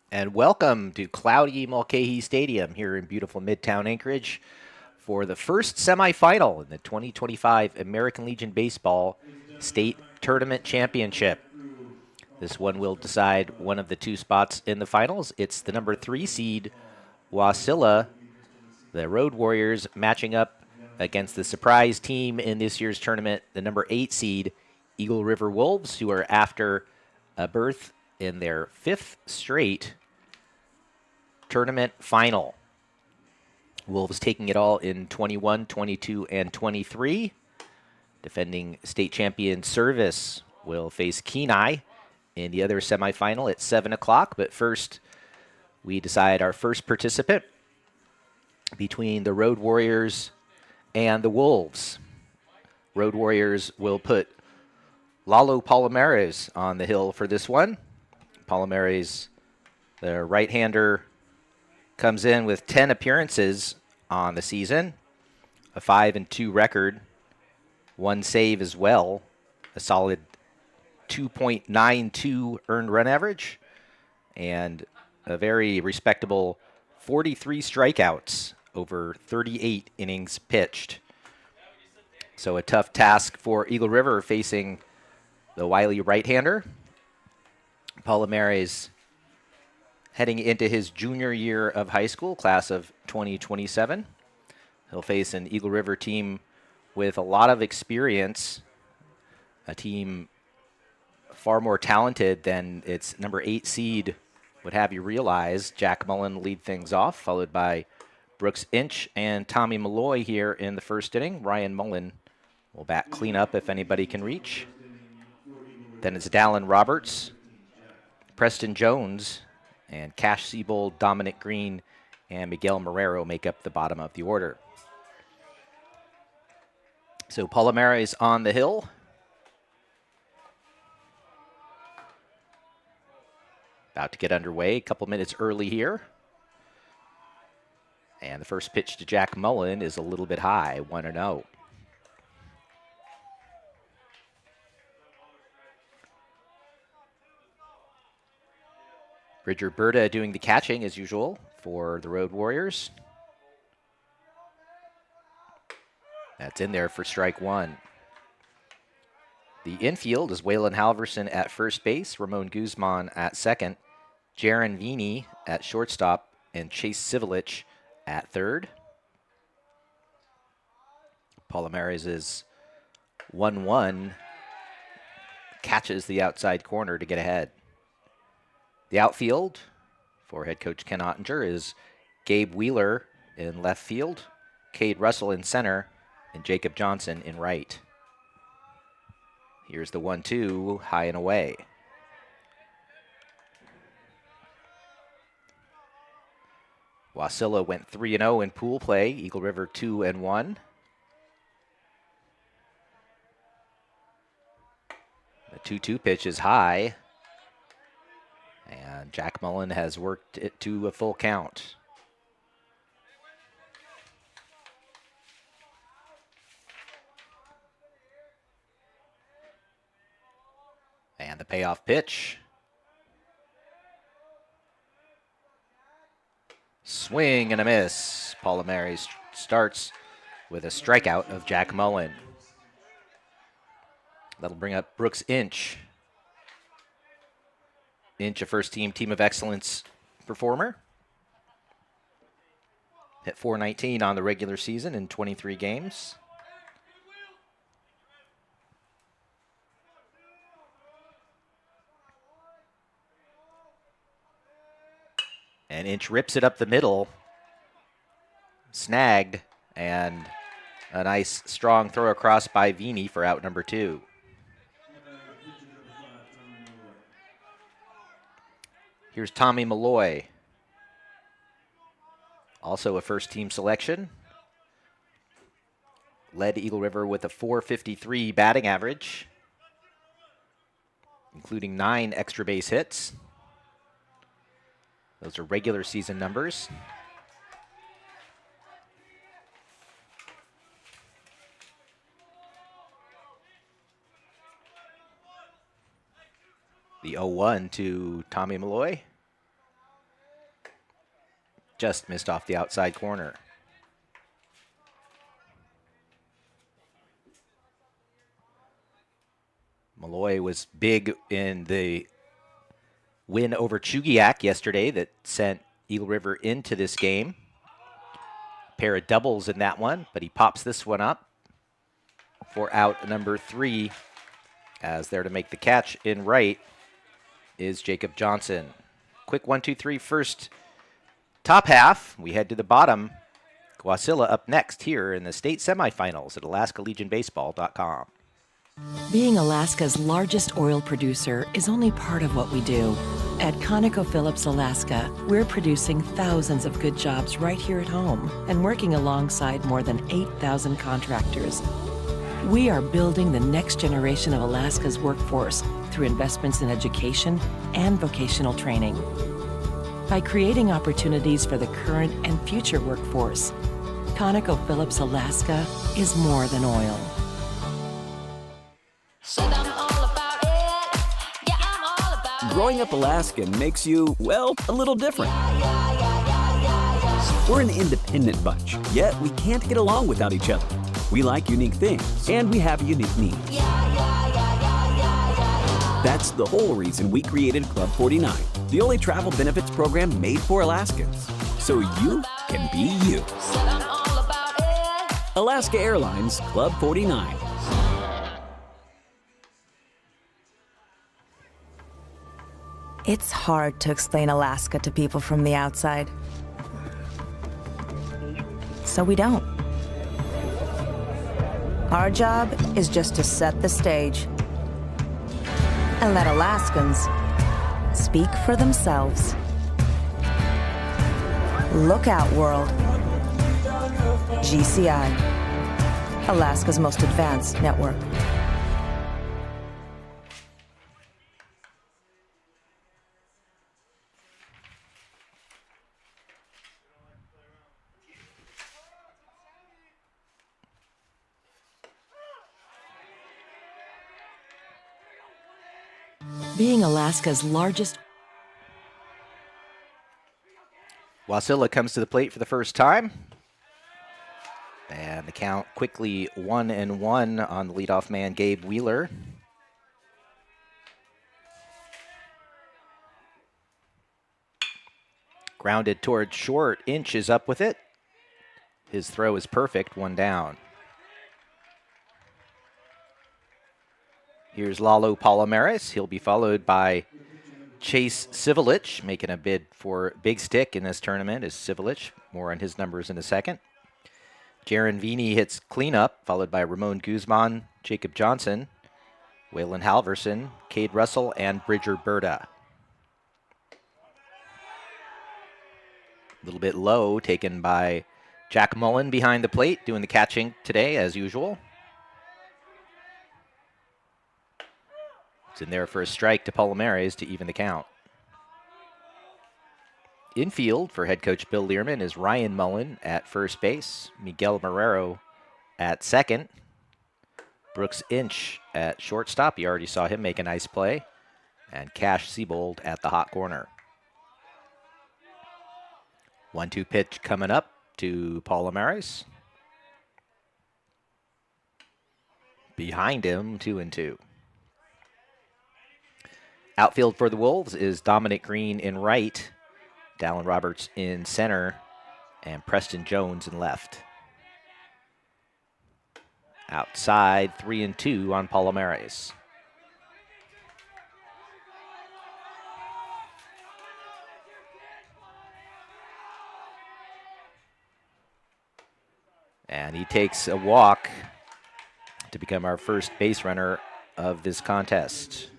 And welcome to cloudy Mulcahy Stadium here in beautiful Midtown Anchorage for the first semifinal in the 2025 American Legion Baseball State Tournament Championship. This one will decide one of the two spots in the finals. It's the number 3 seed Wasilla, the Road Warriors, matching up against the surprise team in this year's tournament, the number 8 seed Eagle River Wolves, who are after a berth in their 5th straight tournament final. Wolves taking it all in 21, 22, and 23. Defending state champion Service will face Kenai in the other semifinal at 7 o'clock. But first, we decide our first participant between the Road Warriors and the Wolves. Road Warriors will put Lalo Palomares on the hill for this one. Palomares, the right-hander, comes in with 10 appearances on the season, a 5-2 record, 1 save as well, a solid 2.92 earned run average, and a very respectable 43 strikeouts over 38 innings pitched. So a tough task for Eagle River facing the wily right-hander. Palomares heading into his junior year of high school, class of 2027. He'll face an Eagle River team with a lot of experience, a team far more talented than its number 8 seed would have you realize. Jack Mullen lead things off, followed by Brooks Inch and Tommy Malloy here in the first inning. Ryan Mullen will bat cleanup if anybody can reach. Then it's Dallin Roberts, Preston Jones, and Cash Siebold, Dominic Green, and Miguel Marrero make up the bottom of the order. So Palomares on the hill. About to get underway, a couple minutes early here. And the first pitch to Jack Mullen is a little bit high, 1-0. Bridger Berta doing the catching as usual for the Road Warriors. That's in there for strike 1. The infield is Waylon Halverson at first base, Ramon Guzman at second, Jaron Vini at shortstop, and Chase Sivilich at third. Palomares is 1-1, catches the outside corner to get ahead. The outfield for head coach Ken Ottinger is Gabe Wheeler in left field, Cade Russell in center, and Jacob Johnson in right. Here's the 1-2, high and away. Wasilla went 3-0 in pool play, Eagle River 2-1. The 2-2 pitch is high. And Jack Mullen has worked it to a full count. And the payoff pitch. Swing and a miss. Palomares starts with a strikeout of Jack Mullen. That'll bring up Brooks Inch. Inch, a first-team Team of Excellence performer. Hit .419 on the regular season in 23 games. And Inch rips it up the middle. Snagged, and a nice strong throw across by Vini for out number 2. Here's Tommy Malloy, also a first-team selection. Led Eagle River with a .453 batting average, including 9 extra base hits. Those are regular season numbers. The 0-1 to Tommy Malloy. just missed off the outside corner. Malloy was big in the win over Chugiak yesterday that sent Eagle River into this game. Pair of doubles in that one, but he pops this one up for out number 3. As there to make the catch in right is Jacob Johnson. Quick 1-2-3 first top half. We head to the bottom. Wasilla up next here in the state semifinals at AlaskaLegionBaseball.com. Being Alaska's largest oil producer is only part of what we do. At ConocoPhillips Alaska, we're producing thousands of good jobs right here at home and working alongside more than 8,000 contractors. We are building the next generation of Alaska's workforce through investments in education and vocational training. By creating opportunities for the current and future workforce, ConocoPhillips Alaska is more than oil. Growing up Alaskan makes you, well, a little different. We're an independent bunch, yet we can't get along without each other. We like unique things, and we have unique needs. That's the whole reason we created Club 49, the only travel benefits program made for Alaskans, so you can be you. Alaska Airlines Club 49. It's hard to explain Alaska to people from the outside. So we don't. Our job is just to set the stage and let Alaskans speak for themselves. Look out, world. GCI, Alaska's most advanced network. Being Alaska's largest... Wasilla comes to the plate for the first time. And the count quickly 1-1 on the leadoff man, Gabe Wheeler. Grounded towards short. Inch is up with it. His throw is perfect, 1 down. Here's Lalo Palomares. He'll be followed by Chase Sivelich, making a bid for Big Stick in this tournament is Sivelich. More on his numbers in a second. Jaron Vini hits cleanup, followed by Ramon Guzman, Jacob Johnson, Waylon Halverson, Cade Russell, and Bridger Berta. A little bit low, taken by Jack Mullen behind the plate, doing the catching today, as usual. It's in there for a strike to Palomares to even the count. Infield for head coach Bill Learman is Ryan Mullen at first base, Miguel Marrero at second, Brooks Inch at shortstop. You already saw him make a nice play, and Cash Siebold at the hot corner. 1-2 pitch coming up to Palomares. Behind him, 2-2. Outfield for the Wolves is Dominic Green in right, Dallin Roberts in center, and Preston Jones in left. Outside, 3-2 on Palomares. And he takes a walk to become our first base runner of this contest.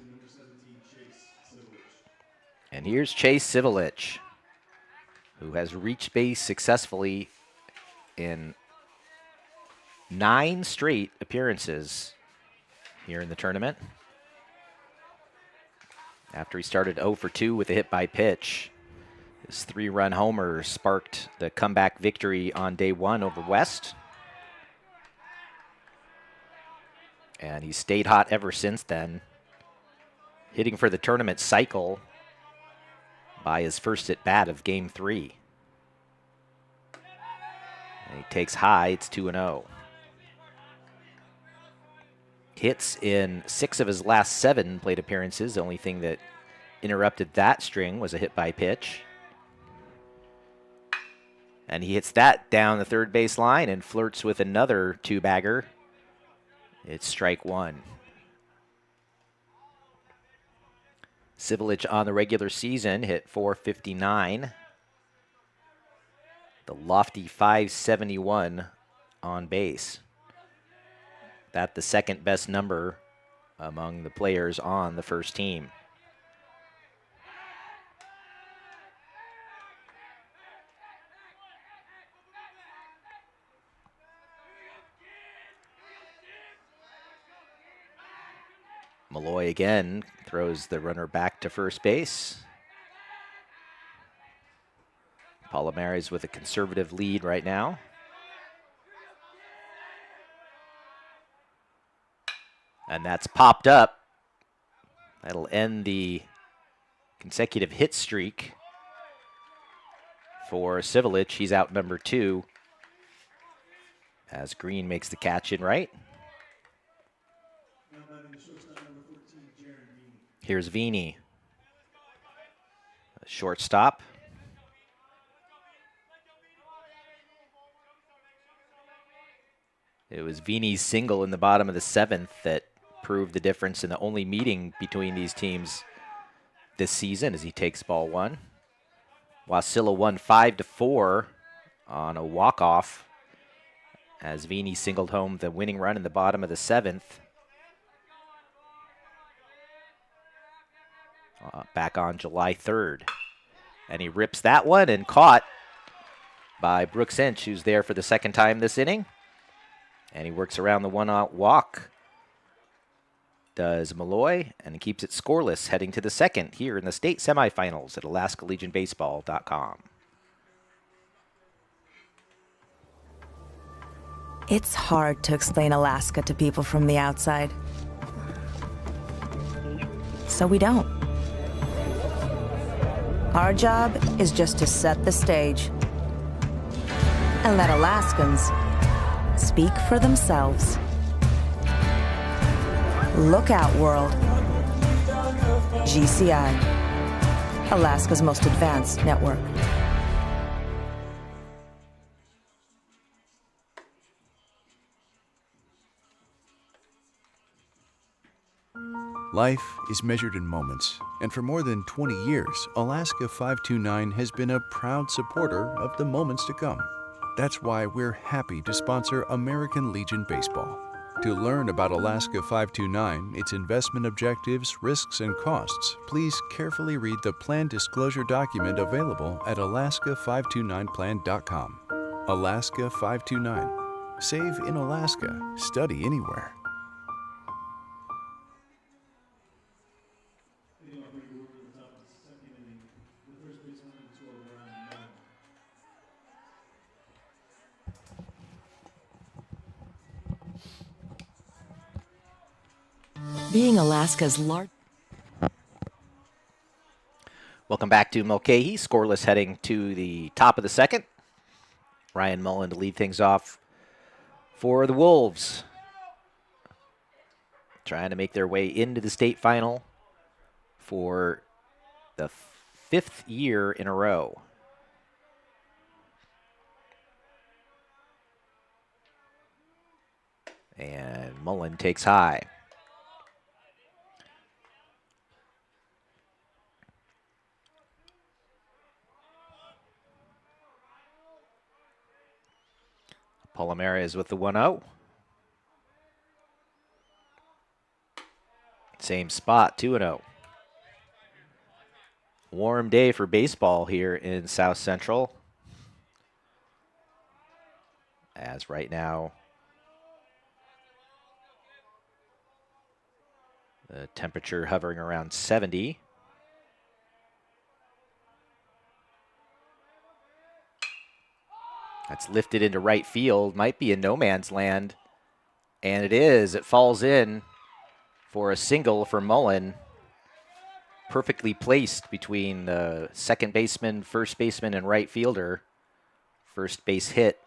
And here's Chase Sivelich, who has reached base successfully in 9 straight appearances here in the tournament. After he started 0 for 2 with a hit by pitch, his 3-run homer sparked the comeback victory on day 1 over West. And he's stayed hot ever since then, hitting for the tournament cycle by his first at bat of Game 3. And he takes high. It's 2-0. Hits in 6 of his last 7 plate appearances. The only thing that interrupted that string was a hit by pitch. And he hits that down the third base line and flirts with another 2-bagger. It's strike 1. Civilich on the regular season hit .459. The lofty .571 on base. That's the second best number among the players on the first team. Malloy again throws the runner back to first base. Palomares with a conservative lead right now. And that's popped up. That'll end the consecutive hit streak for Civilich. He's out number 2 as Green makes the catch in right. Here's Vini. A shortstop. It was Vini's single in the bottom of the 7th that proved the difference in the only meeting between these teams this season as he takes ball 1. Wasilla won 5-4 on a walk-off as Vini singled home the winning run in the bottom of the 7th. Back on July 3rd. And he rips that one and caught by Brooks Inch, who's there for the second time this inning. And he works around the one-out walk. Does Malloy, and he keeps it scoreless heading to the second here in the state semifinals at AlaskaLegionBaseball.com. It's hard to explain Alaska to people from the outside. So we don't. Our job is just to set the stage and let Alaskans speak for themselves. Look out, world. GCI, Alaska's most advanced network. Life is measured in moments, and for more than 20 years, Alaska 529 has been a proud supporter of the moments to come. That's why we're happy to sponsor American Legion Baseball. To learn about Alaska 529, its investment objectives, risks, and costs, please carefully read the plan disclosure document available at alaska529plan.com. Alaska 529. Save in Alaska. Study anywhere. Being Alaska's largest. Welcome back to Mulcahy. Scoreless heading to the top of the second. Ryan Mullen to lead things off for the Wolves. Trying to make their way into the state final for the 5th year in a row. And Mullen takes high. Palomares with the 1-0. Same spot, 2-0. Warm day for baseball here in South Central. As right now, the temperature hovering around 70. That's lifted into right field. Might be in no man's land. And it is. It falls in for a single for Mullen. Perfectly placed between the second baseman, first baseman, and right fielder. First base hit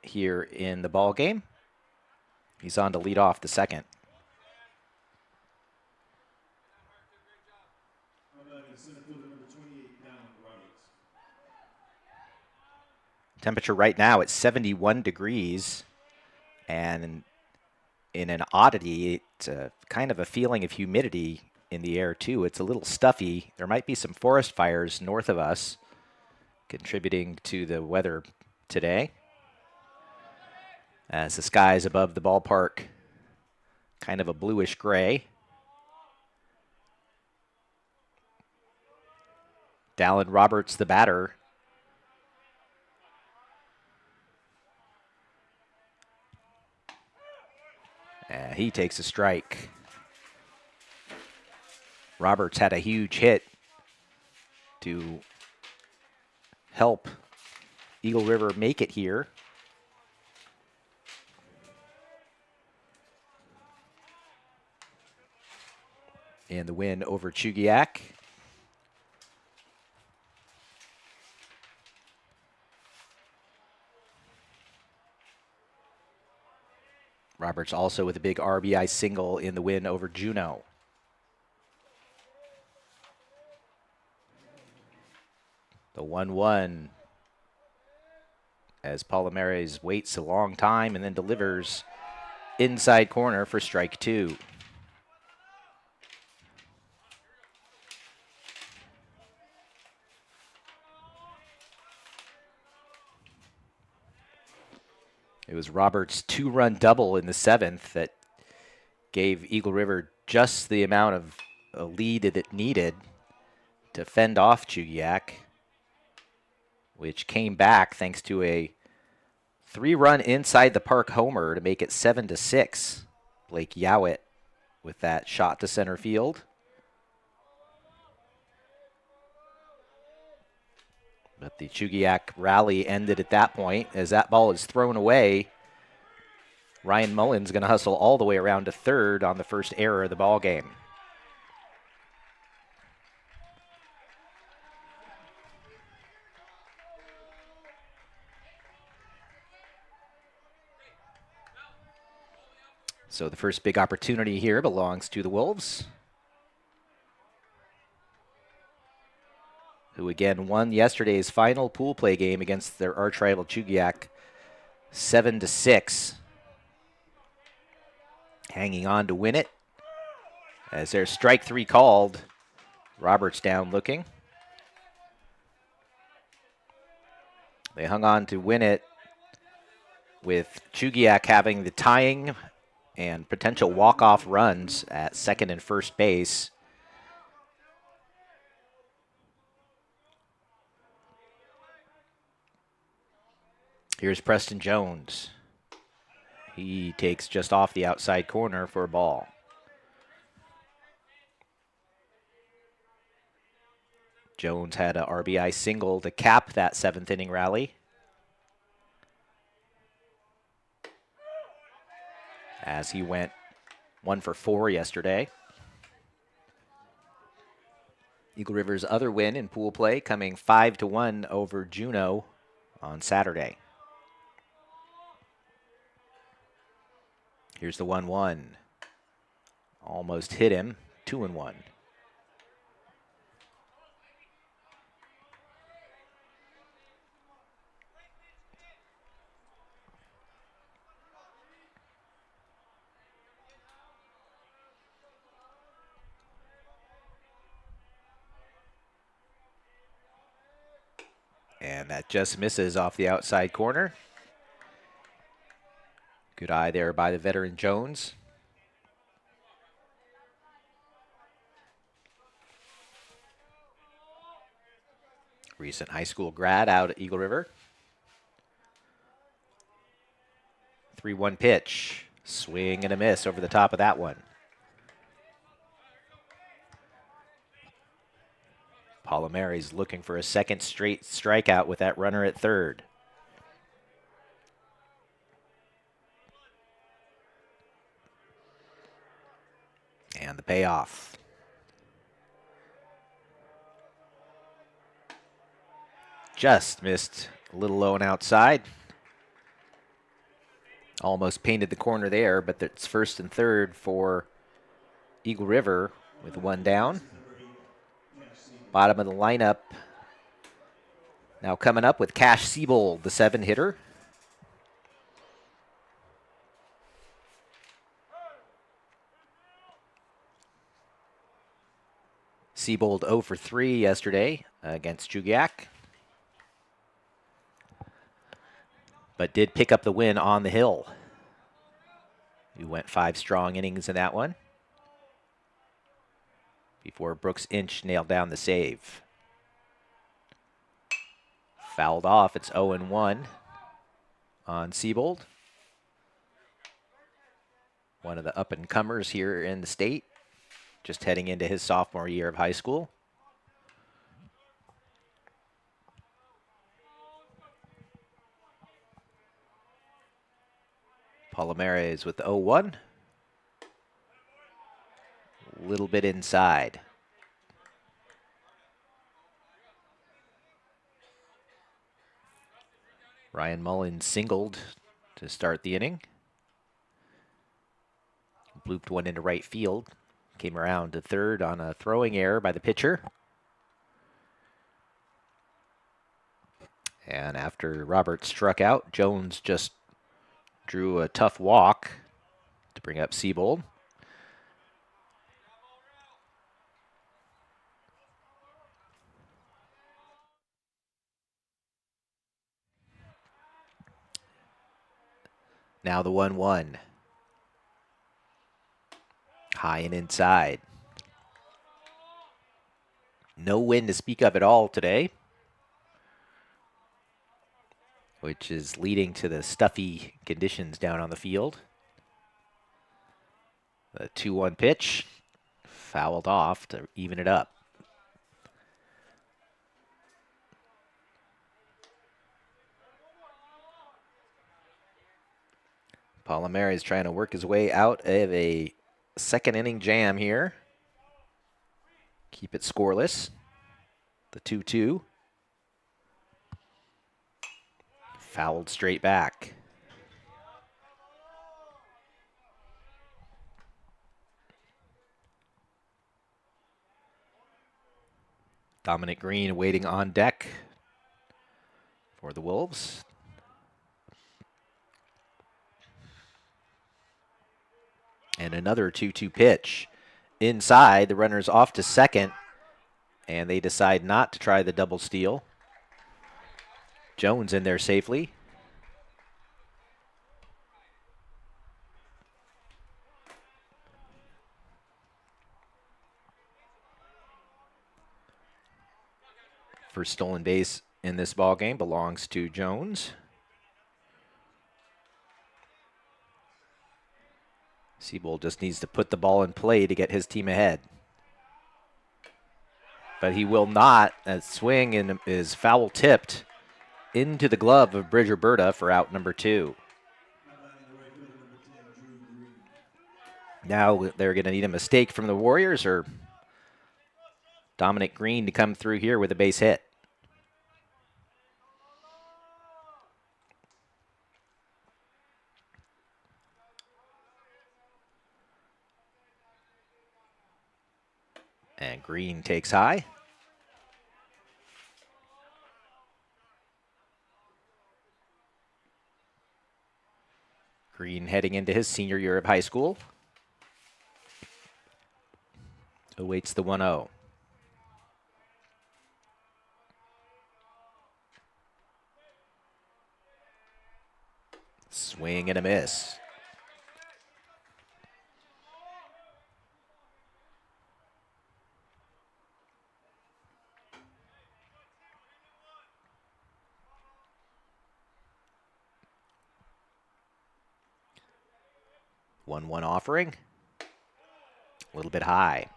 here in the ball game. He's on to lead off the second. Temperature right now at 71 degrees, and in an oddity, it's kind of a feeling of humidity in the air too. It's a little stuffy. There might be some forest fires north of us contributing to the weather today, as the skies above the ballpark kind of a bluish gray. Dallin Roberts, the batter. He takes a strike. Roberts had a huge hit to help Eagle River make it here. In the win over Chugiak. Roberts also with a big RBI single in the win over Juneau. The 1-1 as Palomares waits a long time and then delivers inside corner for strike two. It was Roberts' two-run double in the seventh that gave Eagle River just the amount of a lead that it needed to fend off Chugiak, which came back thanks to a three-run inside the park homer to make it 7-6. Blake Yowett with that shot to center field. But the Chugiak rally ended at that point. As that ball is thrown away, Ryan Mullins going to hustle all the way around to third on the first error of the ball game. So the first big opportunity here belongs to the Wolves, who again won yesterday's final pool play game against their arch rival Chugiak 7-6. Hanging on to win it as there's strike three called. Roberts down looking. They hung on to win it with Chugiak having the tying and potential walk-off runs at second and first base. Here's Preston Jones. He takes just off the outside corner for a ball. Jones had a RBI single to cap that seventh inning rally, as he went 1 for 4 yesterday. Eagle River's other win in pool play coming 5-1 over Juneau on Saturday. Here's the 1-1. Almost hit him, 2-1. And that just misses off the outside corner. Good eye there by the veteran Jones. Recent high school grad out at Eagle River. 3-1 pitch. Swing and a miss over the top of that one. Palomares looking for a second straight strikeout with that runner at third. And the payoff. Just missed a little low and outside. Almost painted the corner there, but it's first and third for Eagle River with one down. Bottom of the lineup now coming up with Cash Siebold, the 7-hitter. Siebold 0 for 3 yesterday against Jugiak, but did pick up the win on the hill. He went 5 strong innings in that one before Brooks Inch nailed down the save. Fouled off. It's 0-1 on Siebold. One of the up-and-comers here in the state, just heading into his sophomore year of high school. Palomares with the 0-1. A little bit inside. Ryan Mullins singled to start the inning. Blooped one into right field. Came around to third on a throwing error by the pitcher. And after Robert struck out, Jones just drew a tough walk to bring up Siebold. Now the 1-1. High and inside. No wind to speak of at all today, which is leading to the stuffy conditions down on the field. The 2-1 pitch, fouled off to even it up. Palomares trying to work his way out of a second inning jam here. Keep it scoreless. The 2-2. Fouled straight back. Dominic Green waiting on deck for the Wolves. And another 2-2 pitch. Inside, the runner's off to second, and they decide not to try the double steal. Jones in there safely. First stolen base in this ballgame belongs to Jones. Siebold just needs to put the ball in play to get his team ahead. But he will not. That swing is foul tipped into the glove of Bridger Berta for out number 2. Now they're going to need a mistake from the Warriors or Dominic Green to come through here with a base hit. And Green takes high. Green heading into his senior year of high school. Awaits the 1-0. Swing and a miss. One offering. A little bit high.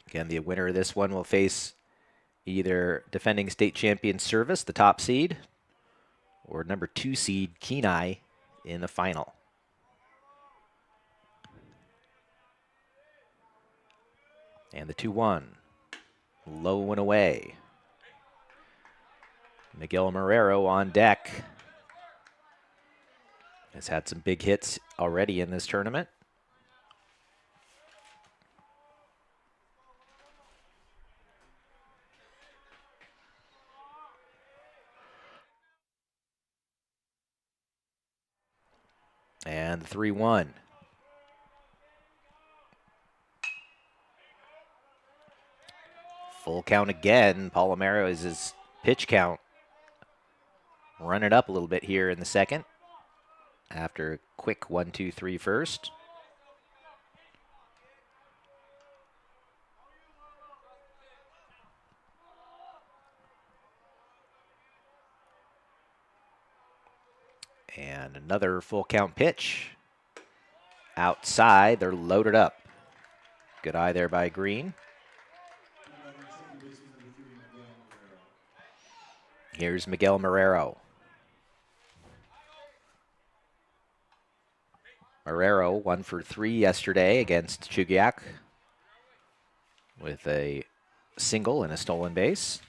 Again, the winner of this one will face either defending state champion Service, the top seed, or number 2 seed Kenai in the final. And the 2-1. Low and away. Miguel Marrero on deck Has had some big hits already in this tournament. And the 3-1. Full count again. Palomero is his pitch count. Run it up a little bit here in the second. After a quick 1-2-3 first. And another full count pitch. Outside, they're loaded up. Good eye there by Green. Here's Miguel Marrero. Marrero 1 for 3 yesterday against Chugiak with a single and a stolen base.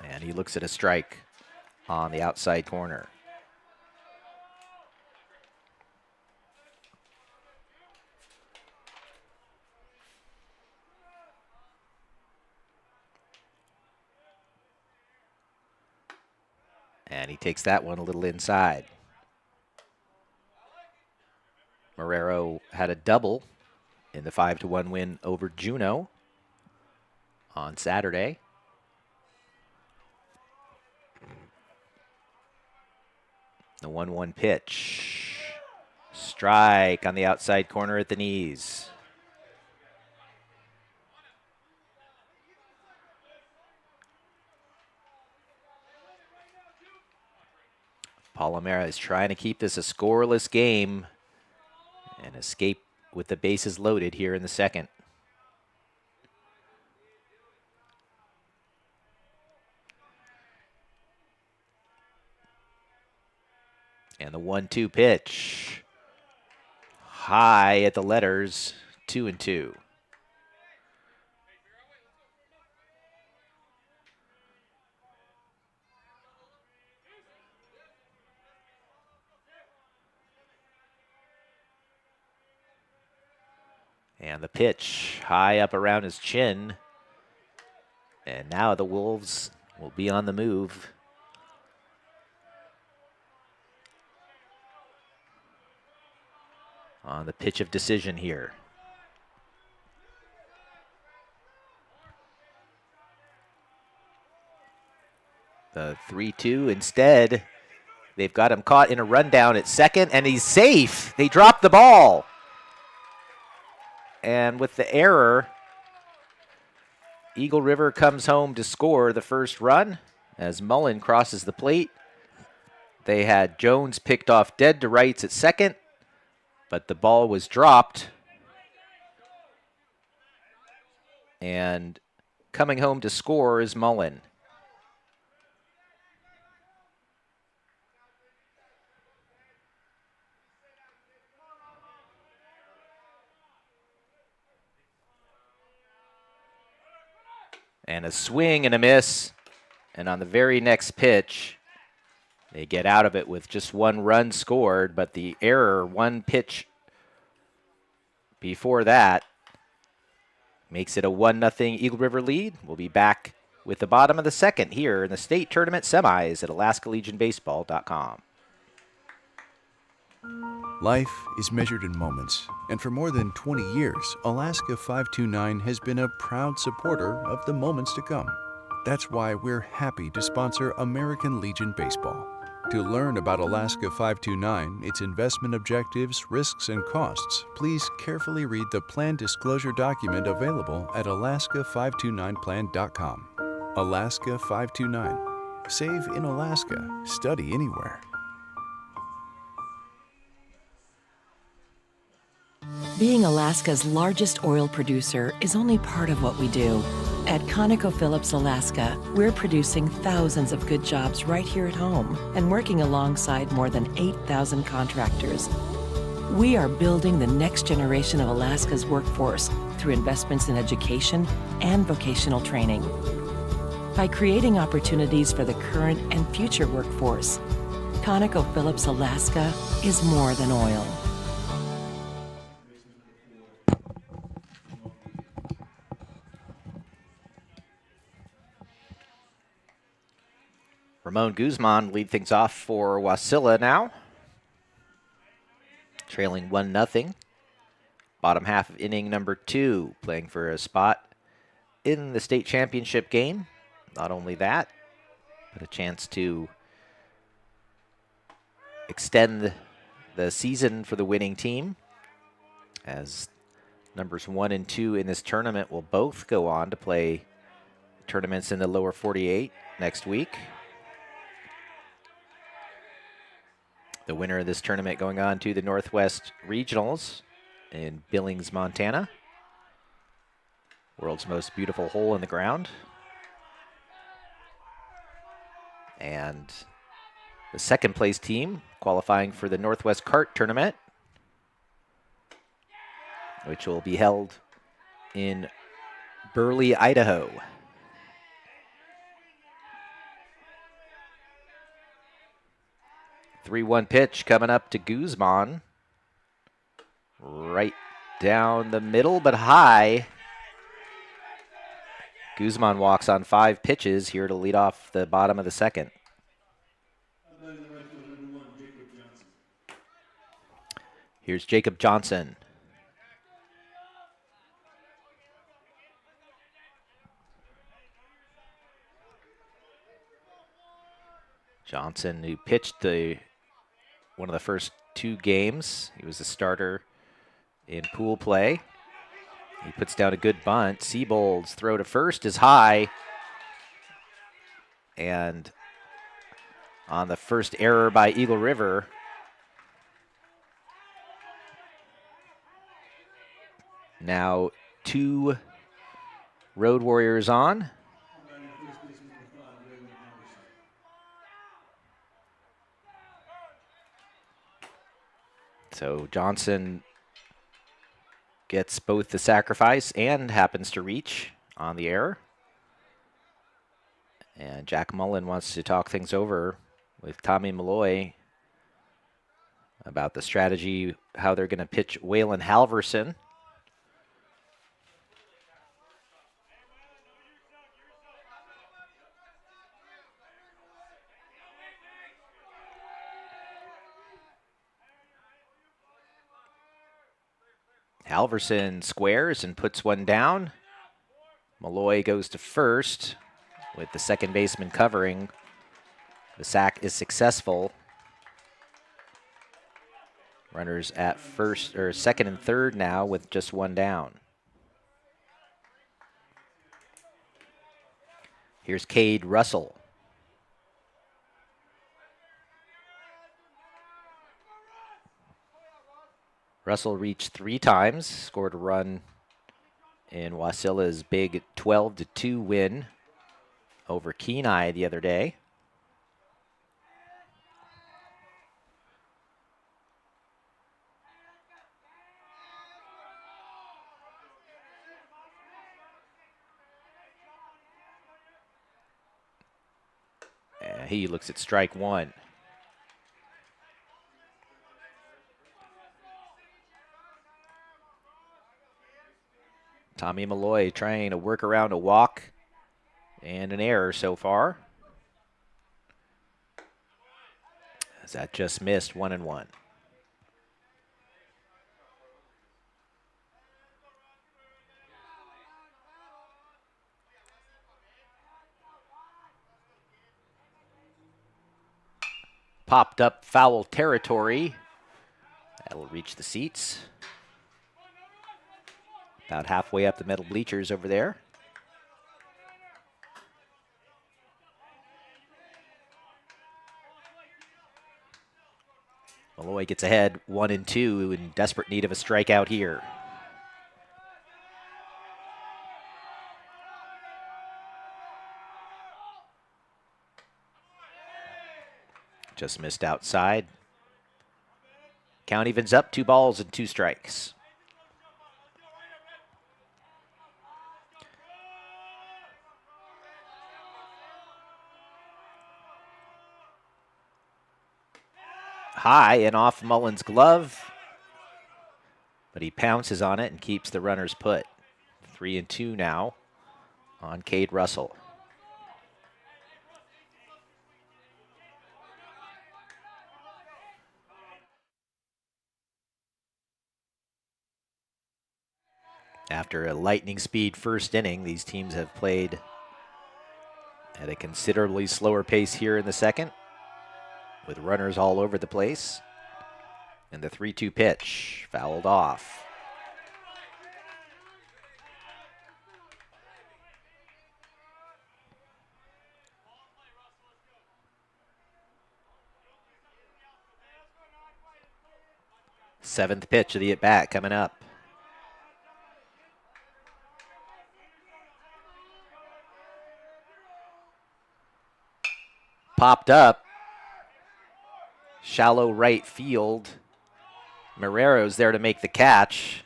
And he looks at a strike on the outside corner. And he takes that one a little inside. Marrero had a double in the 5-1 win over Juneau on Saturday. The 1-1 pitch. Strike on the outside corner at the knees. Palomero is trying to keep this a scoreless game and escape with the bases loaded here in the second. And the 1-2 pitch. High at the letters, 2-2. And the pitch high up around his chin. And now the Wolves will be on the move. On the pitch of decision here. The 3-2 instead. They've got him caught in a rundown at second, and he's safe. They dropped the ball. And with the error, Eagle River comes home to score the first run as Mullen crosses the plate. They had Jones picked off dead to rights at second, but the ball was dropped. And coming home to score is Mullen. And a swing and a miss. And on the very next pitch, they get out of it with just one run scored, but the error, one pitch before that, makes it a 1-0 Eagle River lead. We'll be back with the bottom of the second here in the state tournament semis at AlaskaLegionBaseball.com. Life is measured in moments, and for more than 20 years, Alaska 529 has been a proud supporter of the moments to come. That's why we're happy to sponsor American Legion Baseball. To learn about Alaska 529, its investment objectives, risks, and costs, please carefully read the plan disclosure document available at alaska529plan.com. Alaska 529. Save in Alaska. Study anywhere. Being Alaska's largest oil producer is only part of what we do. At ConocoPhillips Alaska, we're producing thousands of good jobs right here at home and working alongside more than 8,000 contractors. We are building the next generation of Alaska's workforce through investments in education and vocational training. By creating opportunities for the current and future workforce, ConocoPhillips Alaska is more than oil. Ramon Guzman lead things off for Wasilla now. Trailing 1-0. Bottom half of inning number 2, playing for a spot in the state championship game. Not only that, but a chance to extend the season for the winning team, as numbers 1 and 2 in this tournament will both go on to play tournaments in the lower 48 next week. The winner of this tournament going on to the Northwest Regionals in Billings, Montana. World's most beautiful hole in the ground. And the second place team qualifying for the Northwest Kart Tournament, which will be held in Burley, Idaho. (3-1) pitch coming up to Guzman. Right down the middle, but high. Guzman walks on 5 pitches here to lead off the bottom of the second. Here's Jacob Johnson. Johnson, who pitched one of the first 2 games. He was a starter in pool play. He puts down a good bunt. Siebold's throw to first is high. And on the first error by Eagle River, now 2 Road Warriors on. So Johnson gets both the sacrifice and happens to reach on the error. And Jack Mullen wants to talk things over with Tommy Malloy about the strategy, how they're going to pitch Waylon Halverson. Halverson squares and puts one down. Malloy goes to first with the second baseman covering. The sack is successful. Runners at first or second and third now with just one down. Here's Cade Russell. Russell reached 3 times, scored a run in Wasilla's big 12-2 win over Kenai the other day. And he looks at strike 1. Tommy Malloy trying to work around a walk and an error so far. As that just missed, 1-1. Popped up foul territory. That'll reach the seats. About halfway up the metal bleachers over there. Malloy gets ahead 1-2 in desperate need of a strikeout here. Just missed outside. Count evens up, 2 balls and 2 strikes. High and off Mullen's glove, but he pounces on it and keeps the runners put. 3-2 now on Cade Russell. After a lightning speed first inning, these teams have played at a considerably slower pace here in the second, with runners all over the place. And the 3-2 pitch fouled off. Seventh pitch of the at-bat coming up. Popped up. Shallow right field. Marrero's there to make the catch.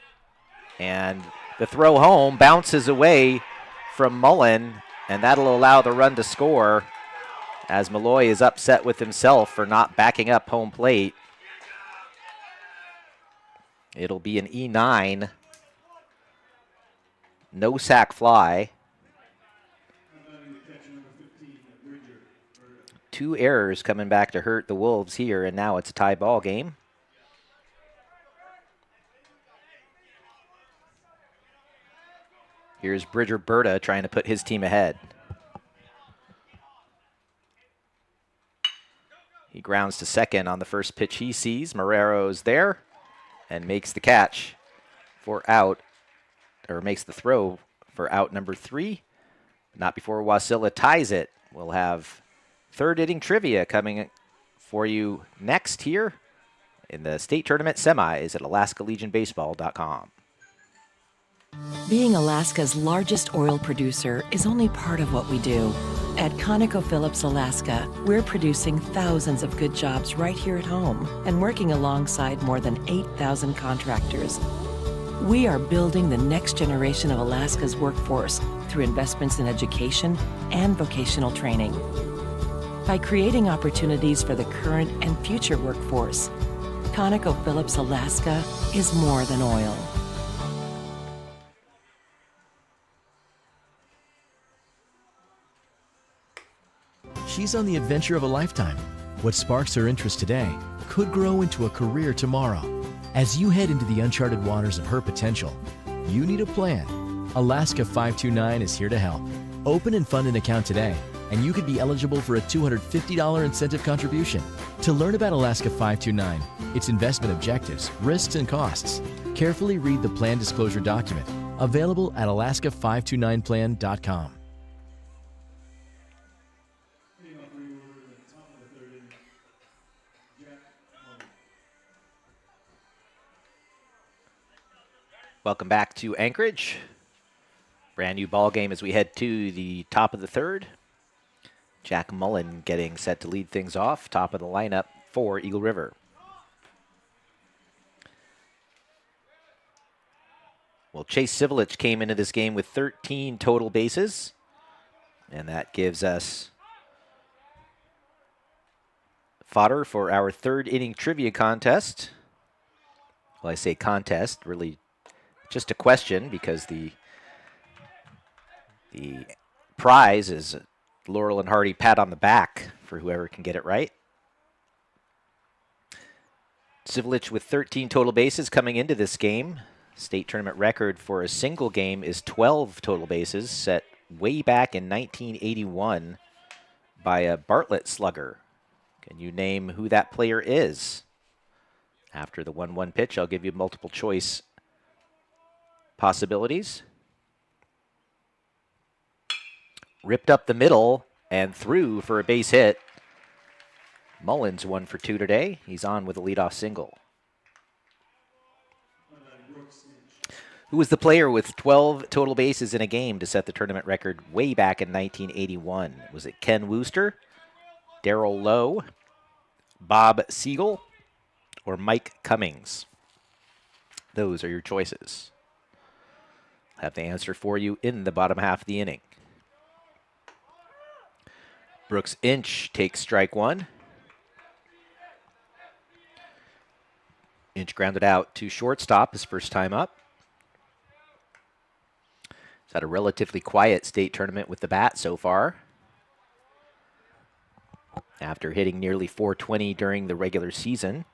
And the throw home bounces away from Mullen, and that'll allow the run to score as Malloy is upset with himself for not backing up home plate. It'll be an E9. No sack fly. 2 errors coming back to hurt the Wolves here, and now it's a tie ball game. Here's Bridger Berta trying to put his team ahead. He grounds to second on the first pitch he sees. Marrero's there and makes the catch for out, or makes the throw for out number 3. Not before Wasilla ties it. We'll have third inning trivia coming for you next here in the state tournament semis at AlaskaLegionBaseball.com. Being Alaska's largest oil producer is only part of what we do. At ConocoPhillips Alaska, we're producing thousands of good jobs right here at home and working alongside more than 8,000 contractors. We are building the next generation of Alaska's workforce through investments in education and vocational training. By creating opportunities for the current and future workforce, ConocoPhillips Alaska is more than oil. She's on the adventure of a lifetime. What sparks her interest today could grow into a career tomorrow. As you head into the uncharted waters of her potential, you need a plan. Alaska 529 is here to help. Open and fund an account today, and you could be eligible for a $250 incentive contribution. To learn about Alaska 529, its investment objectives, risks, and costs, carefully read the plan disclosure document, available at alaska529plan.com. Welcome back to Anchorage. Brand new ball game as we head to the top of the third. Jack Mullen getting set to lead things off, top of the lineup for Eagle River. Well, Chase Sivelich came into this game with 13 total bases, and that gives us fodder for our third inning trivia contest. Well, I say contest, really just a question, because the prize is a Laurel and Hardy pat on the back for whoever can get it right. Sivelich with 13 total bases coming into this game. State tournament record for a single game is 12 total bases, set way back in 1981 by a Bartlett slugger. Can you name who that player is? After the 1-1 pitch, I'll give you multiple choice possibilities. Ripped up the middle and threw for a base hit. Mullins 1 for 2 today. He's on with a leadoff single. Who was the player with 12 total bases in a game to set the tournament record way back in 1981? Was it Ken Wooster, Darrell Lowe, Bob Siegel, or Mike Cummings? Those are your choices. I'll have the answer for you in the bottom half of the inning. Brooks Inch takes strike one. Inch grounded out to shortstop his first time up. He's had a relatively quiet state tournament with the bat so far, after hitting nearly .420 during the regular season.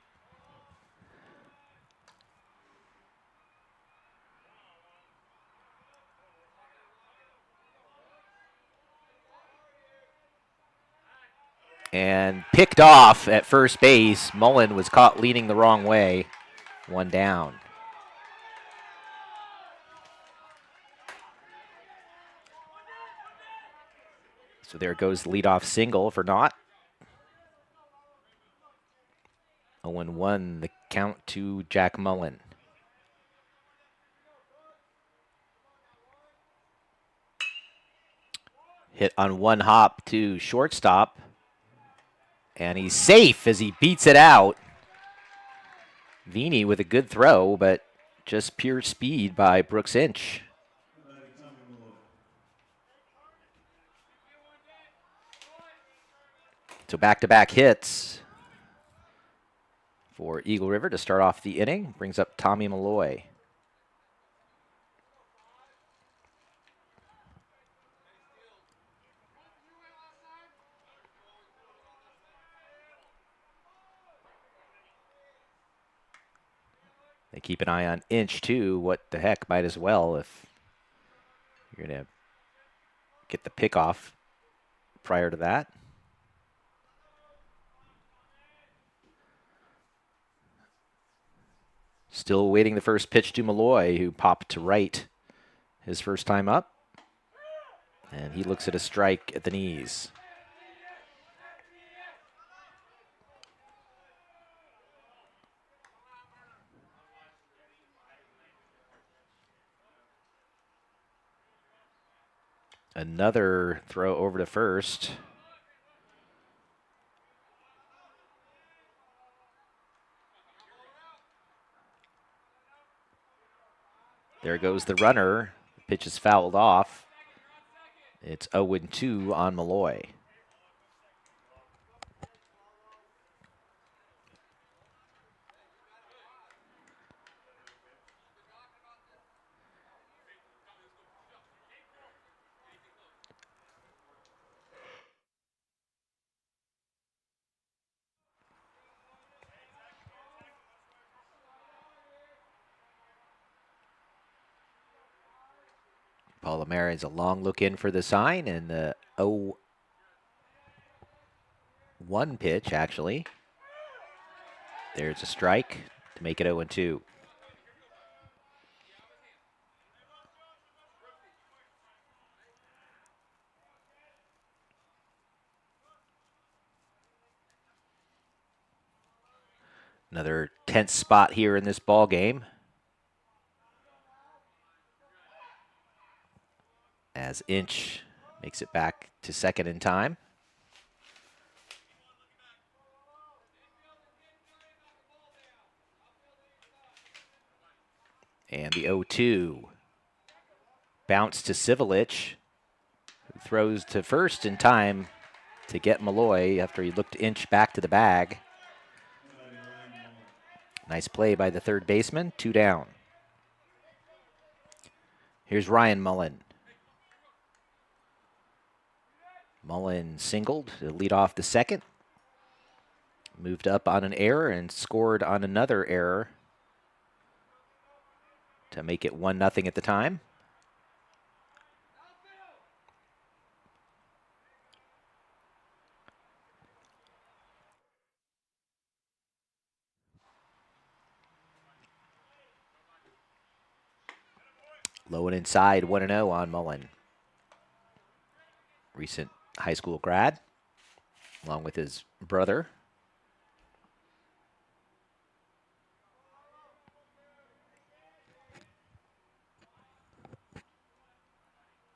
And picked off at first base. Mullen was caught leaning the wrong way. One down. So there goes the leadoff single for Knott. 0-1 the count to Jack Mullen. Hit on one hop to shortstop. And he's safe as he beats it out. Vini with a good throw, but just pure speed by Brooks Inch. So back-to-back hits for Eagle River to start off the inning. Brings up Tommy Malloy. They keep an eye on Inch, too. What the heck, might as well if you're going to get the pick off prior to that. Still waiting the first pitch to Malloy, who popped to right his first time up. And he looks at a strike at the knees. Another throw over to first. There goes the runner. The pitch is fouled off. It's 0-2 on Malloy. Palomari's a long look in for the sign, and the 0-1 pitch, actually. There's a strike to make it 0-2. Another tense spot here in this ball game, as Inch makes it back to second in time. And the 0-2. Bounce to Sivelich, who throws to first in time to get Malloy after he looked Inch back to the bag. Nice play by the third baseman, 2 down. Here's Ryan Mullen. Mullen singled to lead off the second. Moved up on an error and scored on another error to make it 1-0 at the time. Low and inside, 1-0 on Mullen. Recent high school grad, along with his brother.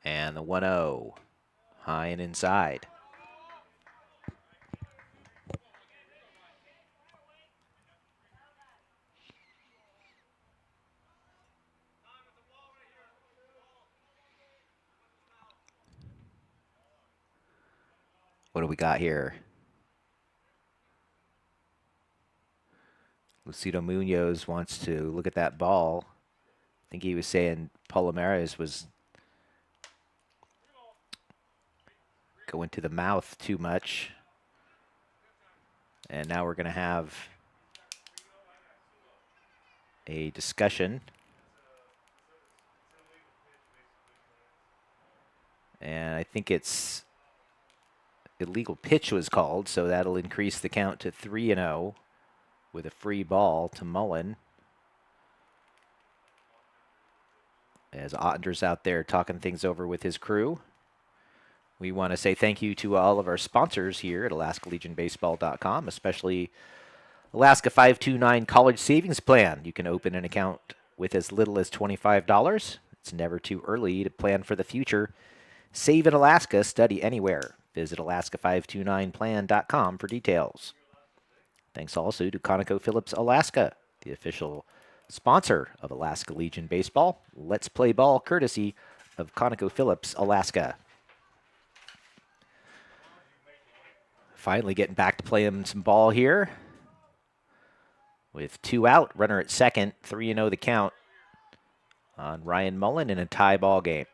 And the 1-0, high and inside. What do we got here? Lucido Munoz wants to look at that ball. I think he was saying Palomares was going to the mouth too much. And now we're going to have a discussion. And I think it's illegal pitch was called, so that'll increase the count to 3-0 with a free ball to Mullen. As Ottinger's out there talking things over with his crew. We want to say thank you to all of our sponsors here at AlaskaLegionBaseball.com, especially Alaska 529 College Savings Plan. You can open an account with as little as $25. It's never too early to plan for the future. Save in Alaska, study anywhere. Visit Alaska529plan.com for details. Thanks also to ConocoPhillips Alaska, the official sponsor of Alaska Legion Baseball. Let's play ball courtesy of ConocoPhillips Alaska. Finally getting back to playing some ball here. With 2 out, runner at second, 3-0 the count on Ryan Mullen in a tie ball game.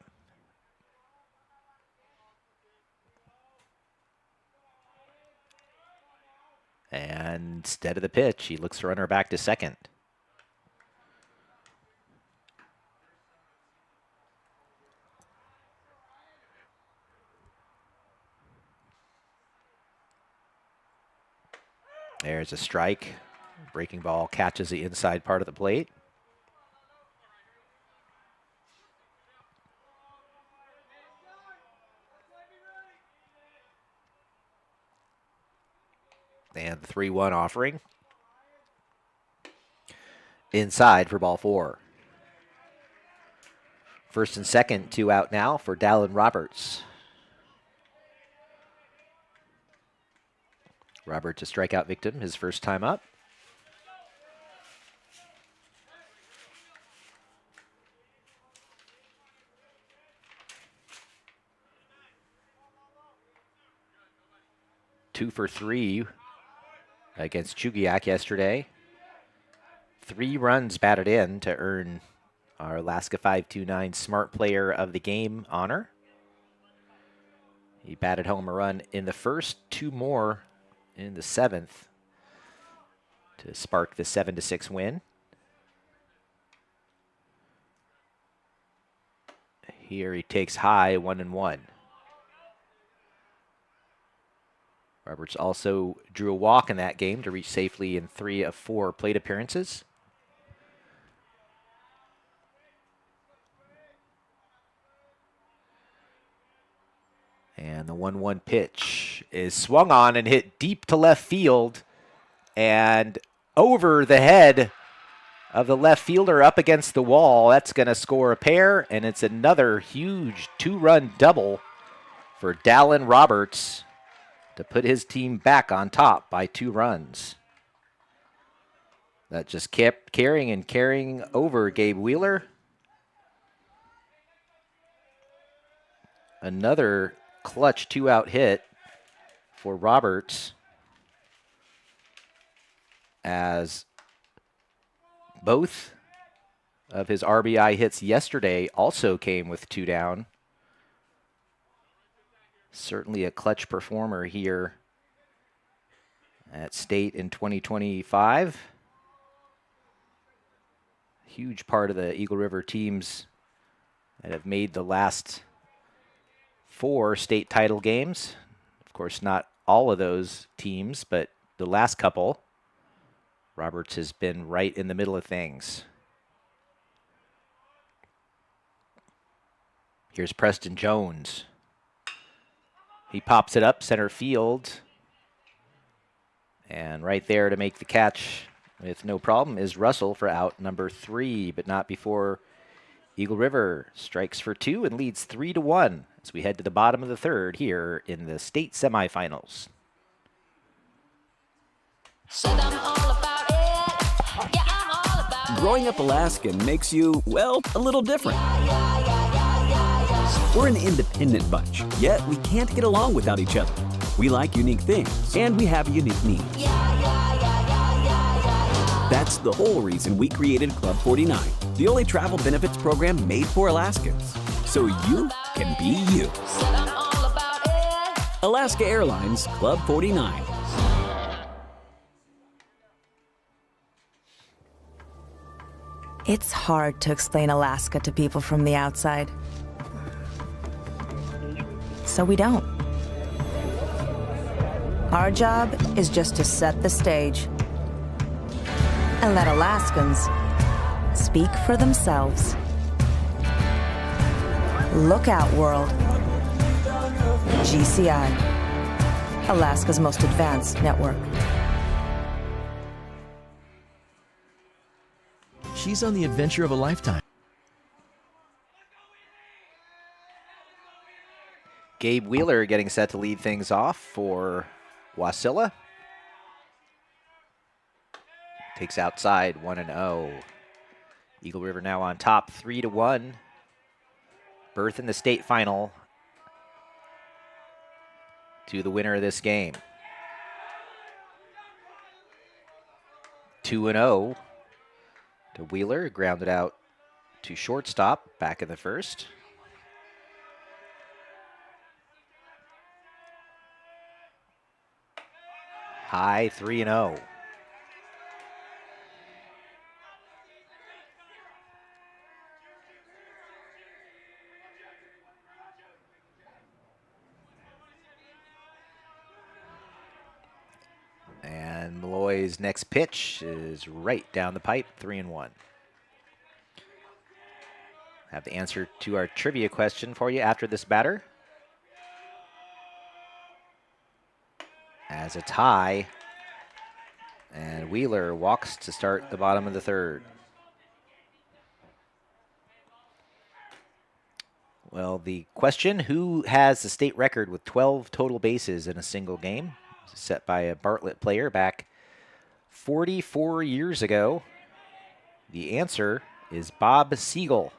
And instead of the pitch, he looks the runner back to second. There's a strike. Breaking ball catches the inside part of the plate. And the 3-1 offering. Inside for ball 4. First and second, 2 out now for Dallin Roberts. Roberts a strikeout victim, his first time up. Two for 3 against Chugiak yesterday. 3 runs batted in to earn our Alaska 529 Smart Player of the Game honor. He batted home a run in the first, 2 more in the 7th to spark the 7-6 win. Here he takes high, 1-1. Roberts also drew a walk in that game to reach safely in 3 of 4 plate appearances. And the 1-1 pitch is swung on and hit deep to left field and over the head of the left fielder up against the wall. That's going to score a pair, and it's another huge 2-run double for Dallin Roberts to put his team back on top by 2 runs. That just kept carrying over Gabe Wheeler. Another clutch 2-out hit for Roberts, as both of his RBI hits yesterday also came with 2 down. Certainly a clutch performer here at State in 2025. Huge part of the Eagle River teams that have made the last 4 state title games. Of course, not all of those teams, but the last couple. Roberts has been right in the middle of things. Here's Preston Jones. He pops it up center field. And right there to make the catch with no problem is Russell for out number 3, but not before Eagle River strikes for 2 and leads 3-1 as we head to the bottom of the 3rd here in the state semifinals. Growing up Alaskan makes you, well, a little different. We're an independent bunch, yet we can't get along without each other. We like unique things, and we have unique needs. That's the whole reason we created Club 49, the only travel benefits program made for Alaskans, so you can be you. Alaska Airlines Club 49. It's hard to explain Alaska to people from the outside. So we don't. Our job is just to set the stage and let Alaskans speak for themselves. Look out, world. GCI, Alaska's most advanced network. She's on the adventure of a lifetime. Gabe Wheeler getting set to lead things off for Wasilla. Takes outside 1-0. Eagle River now on top 3-1. Berth in the state final to the winner of this game. 2-0 to Wheeler, grounded out to shortstop back in the first. High 3-0. And Malloy's next pitch is right down the pipe, 3-1. Have the answer to our trivia question for you after this batter. As a tie, and Wheeler walks to start the bottom of the third. Well, the question, who has the state record with 12 total bases in a single game? Set by a Bartlett player back 44 years ago. The answer is Bob Siegel.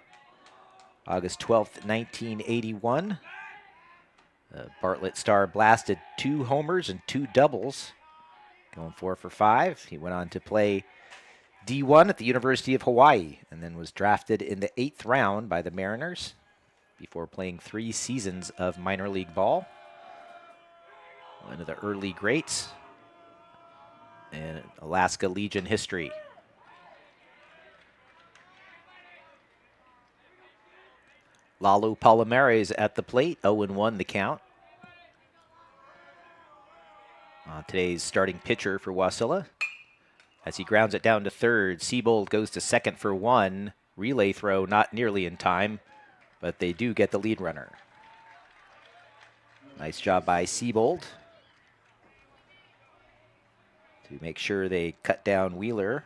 August 12th, 1981. The Bartlett star blasted 2 homers and 2 doubles, going 4 for 5. He went on to play D1 at the University of Hawaii and then was drafted in the 8th round by the Mariners before playing 3 seasons of minor league ball. One of the early greats in Alaska Legion history. Lalo Palomares at the plate, 0-1 the count. Today's starting pitcher for Wasilla. As he grounds it down to third, Siebold goes to second for 1. Relay throw not nearly in time, but they do get the lead runner. Nice job by Siebold to make sure they cut down Wheeler.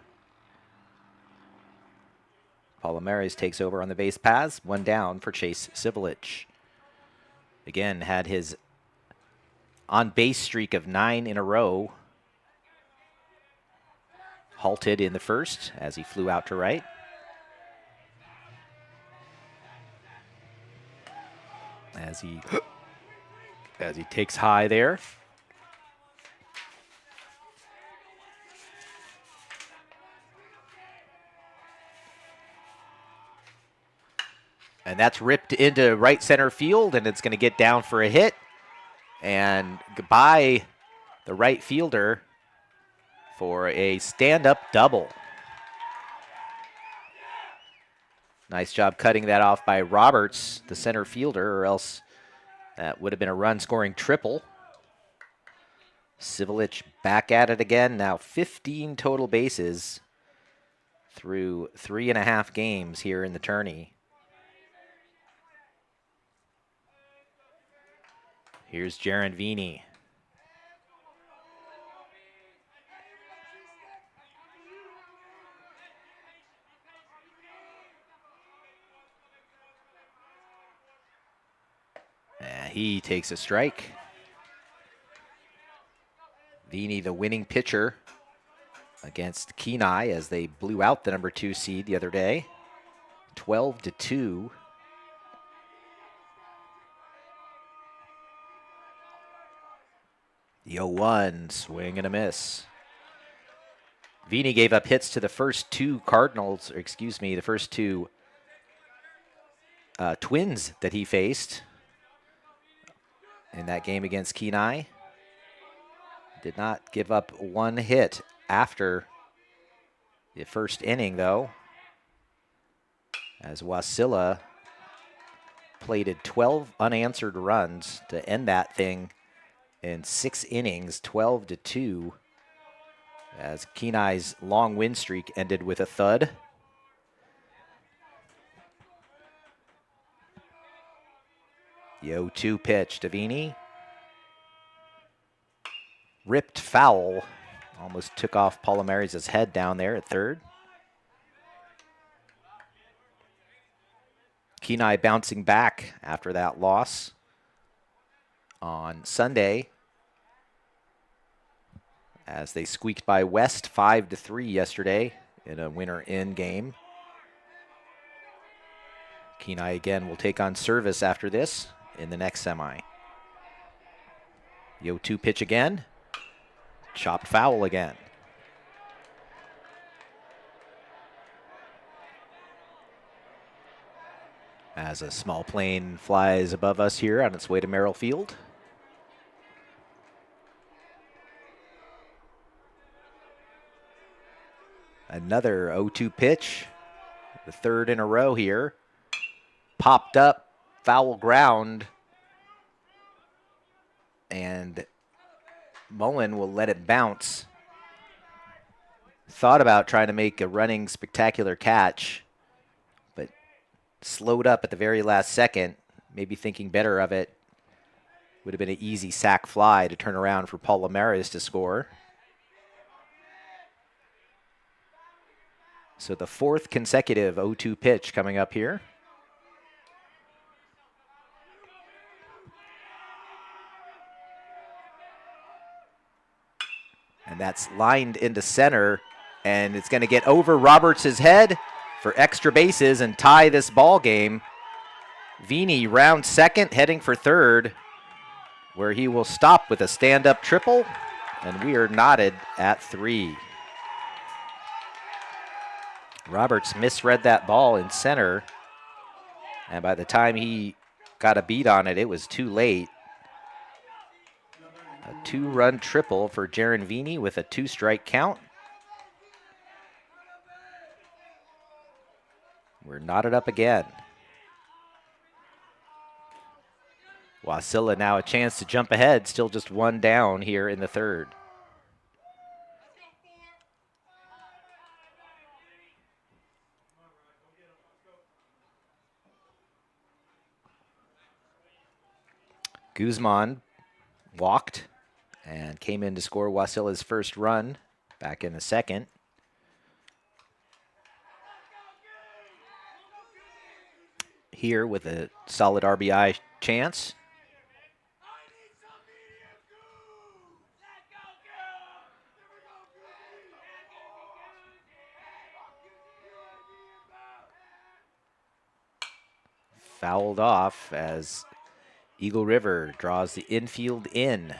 Palomares takes over on the base paths. 1 down for Chase Sivelich. Again, had his on-base streak of 9 in a row halted in the first as he flew out to right. As he takes high there. And that's ripped into right center field, and it's going to get down for a hit. And goodbye, the right fielder, for a stand-up double. Nice job cutting that off by Roberts, the center fielder, or else that would have been a run-scoring triple. Sivelich back at it again, now 15 total bases through 3.5 games here in the tourney. Here's Jaron Vini. He takes a strike. Vini, the winning pitcher against Kenai as they blew out the number 2 seed the other day. 12-2. The 0-1, swing and a miss. Vini gave up hits to the first two Cardinals, or excuse me, the first two Twins that he faced in that game against Kenai. Did not give up one hit after the first inning, though, as Wasilla plated 12 unanswered runs to end that thing in 6 innings, 12-2, as Kenai's long win streak ended with a thud. The 0-2 pitch to Vini. Ripped foul. Almost took off Palomares' head down there at third. Kenai bouncing back after that loss on Sunday, as they squeaked by West 5-3 yesterday in a winner-in game. Kenai again will take on Service after this in the next semi. The 0-2 pitch again. Chopped foul again. As a small plane flies above us here on its way to Merrill Field. Another 0-2 pitch, the third in a row here. Popped up, foul ground, and Mullen will let it bounce. Thought about trying to make a running spectacular catch, but slowed up at the very last second, maybe thinking better of it. Would have been an easy sac fly to turn around for Paul Lamares to score. So the fourth consecutive 0-2 pitch coming up here. And that's lined into center, and it's going to get over Roberts' head for extra bases and tie this ball game. Vini round second, heading for third, where he will stop with a stand-up triple, and we are knotted at 3. Roberts misread that ball in center, and by the time he got a beat on it, it was too late. A 2-run triple for Jaron Vini with a 2-strike count. We're knotted up again. Wasilla now a chance to jump ahead, still just 1 down here in the third. Guzman walked and came in to score Wasilla's first run back in the second. Here with a solid RBI chance. Fouled off as Eagle River draws the infield in,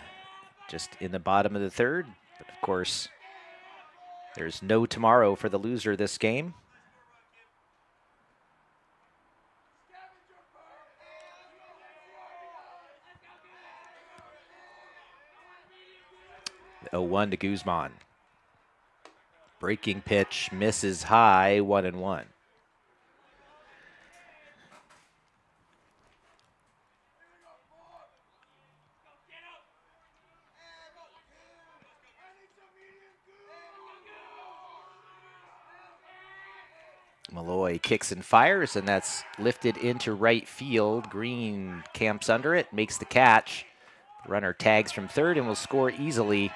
just in the bottom of the third. But of course, there's no tomorrow for the loser this game. The 0-1 to Guzman. Breaking pitch, misses high, 1-1. Malloy kicks and fires, and that's lifted into right field. Green camps under it, makes the catch. Runner tags from third and will score easily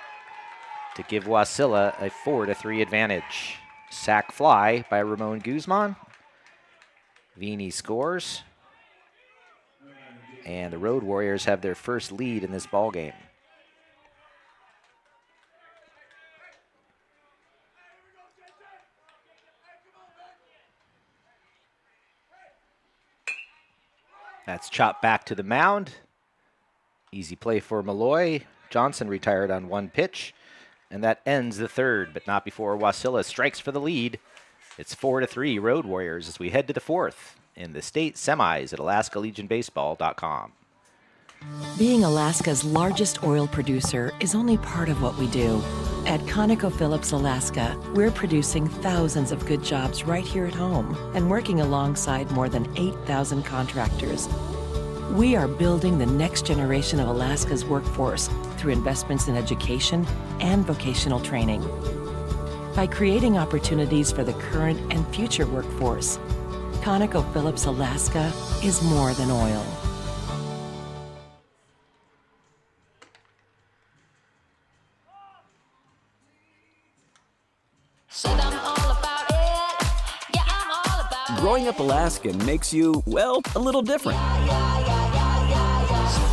to give Wasilla a 4-3 advantage. Sac fly by Ramon Guzman. Vini scores. And the Road Warriors have their first lead in this ball game. That's chopped back to the mound. Easy play for Malloy. Johnson retired on one pitch, and that ends the third, but not before Wasilla strikes for the lead. It's 4-3 Road Warriors as we head to the fourth in the state semis at AlaskaLegionBaseball.com. Being Alaska's largest oil producer is only part of what we do. At ConocoPhillips Alaska, we're producing thousands of good jobs right here at home and working alongside more than 8,000 contractors. We are building the next generation of Alaska's workforce through investments in education and vocational training. By creating opportunities for the current and future workforce, ConocoPhillips Alaska is more than oil. Growing up Alaskan makes you, well, a little different.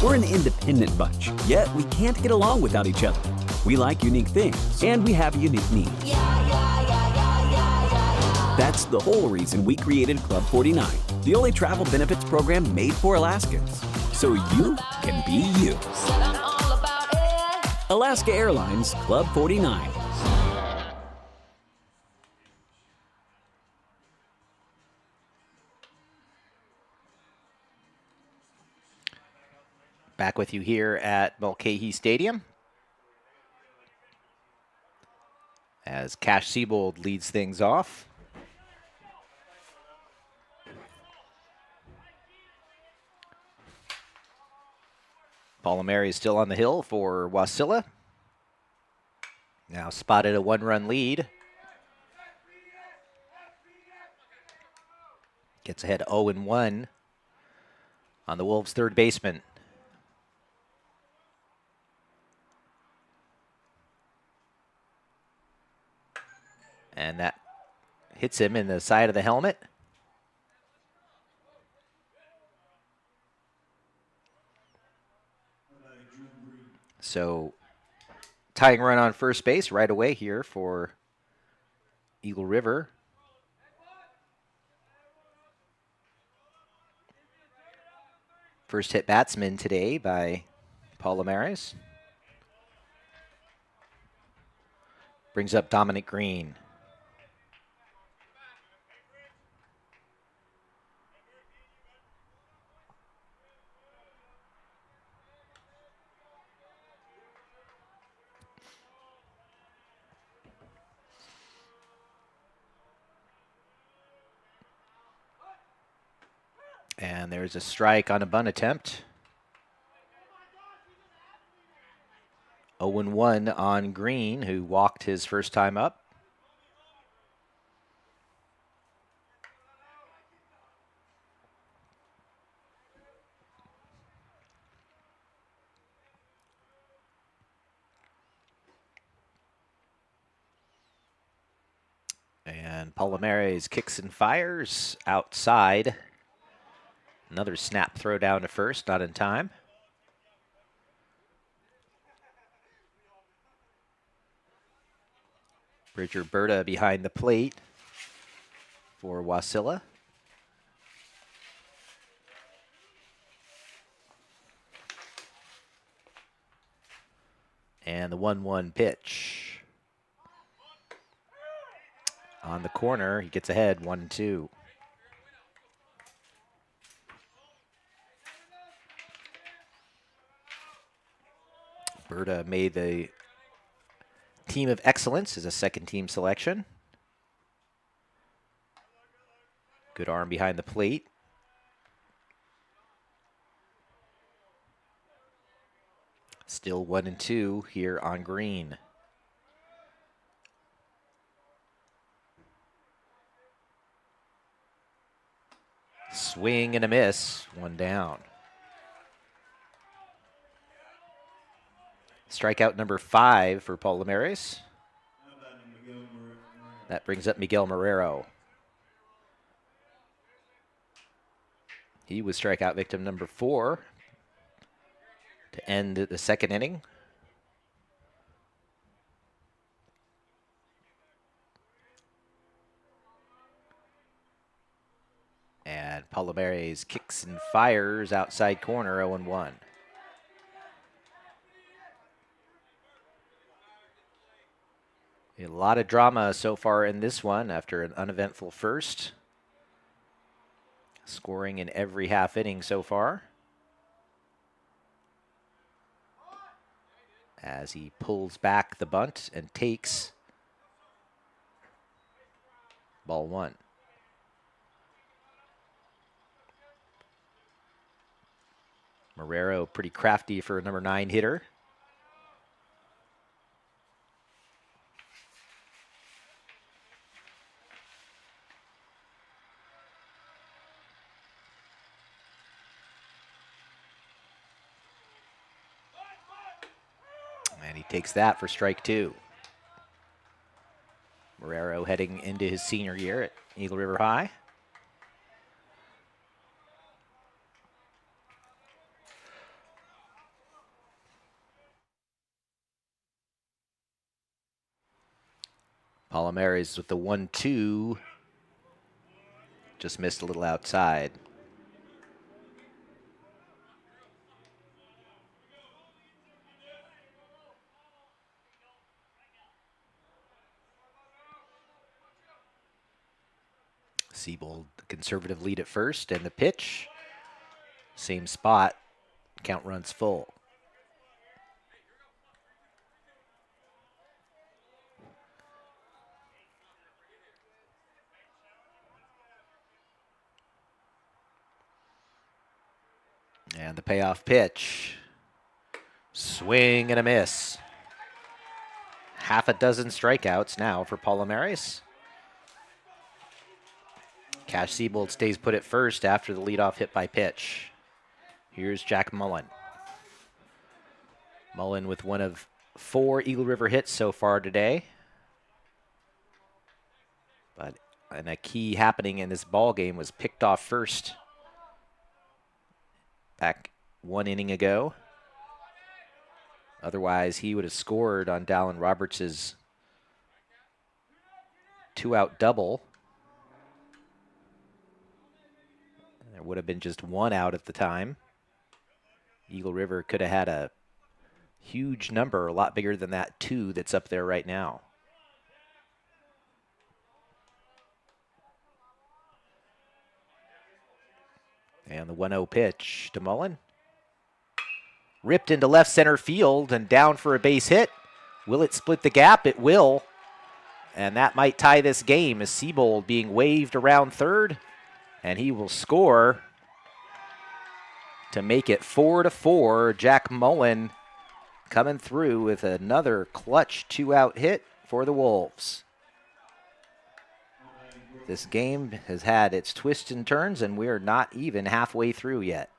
We're an independent bunch, yet we can't get along without each other. We like unique things, and we have unique needs. That's the whole reason we created Club 49, the only travel benefits program made for Alaskans, so you can be you. Alaska Airlines Club 49. Back with you here at Mulcahy Stadium as Cash Siebold leads things off. Palomari is still on the hill for Wasilla. Now spotted a one-run lead. Gets ahead 0-1 on the Wolves' third baseman. And that hits him in the side of the helmet. So, tying run on first base right away here for Eagle River. First hit batsman today by Palomares. Brings up Dominic Green. And there's a strike on a bunt attempt. 0-1 on Green, who walked his first time up. And Palomares kicks and fires outside. Another snap throw down to first, not in time. Bridger Berta behind the plate for Wasilla. And the 1-1 pitch. On the corner, he gets ahead 1-2. Berta made the team of excellence as a second team selection. Good arm behind the plate. Still 1-2 here on Green. Swing and a miss, one down. Strikeout number 5 for Palomares. That brings up Miguel Marrero. He was strikeout victim number 4 to end the second inning. And Palomares kicks and fires outside corner, 0-1. A lot of drama so far in this one after an uneventful first. Scoring in every half inning so far. As he pulls back the bunt and takes ball one. Marrero pretty crafty for a number 9 hitter. And he takes that for strike 2. Marrero heading into his senior year at Eagle River High. Palomares with the 1-2. Just missed a little outside. Siebold, the conservative lead at first, and the pitch, same spot, count runs full. And the payoff pitch, swing and a miss. Half a dozen strikeouts now for Palomares. Cash Siebold stays put at first after the leadoff hit by pitch. Here's Jack Mullen. Mullen with one of 4 Eagle River hits so far today. But and a key happening in this ball game was picked off first back 1 inning ago. Otherwise, he would have scored on Dallin Roberts' 2-out double. There would have been just 1 out at the time. Eagle River could have had a huge number, a lot bigger than that 2 that's up there right now. And the 1-0 pitch to Mullen. Ripped into left center field and down for a base hit. Will it split the gap? It will. And that might tie this game as Siebold being waved around third. And he will score to make it 4-4. Jack Mullen coming through with another clutch 2-out hit for the Wolves. This game has had its twists and turns, and we're not even halfway through yet.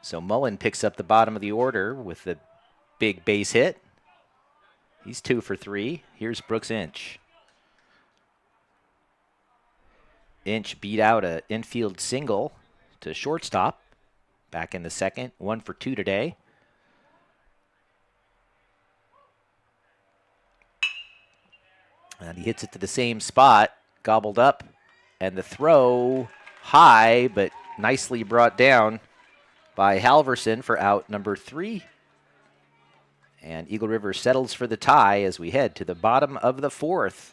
So Mullen picks up the bottom of the order with the big base hit. He's 2 for 3. Here's Brooks Inch. Inch beat out an infield single to shortstop back in the second. 1 for 2 today. And he hits it to the same spot, gobbled up, and the throw high, but nicely brought down by Halverson for out number 3. And Eagle River settles for the tie as we head to the bottom of the 4th.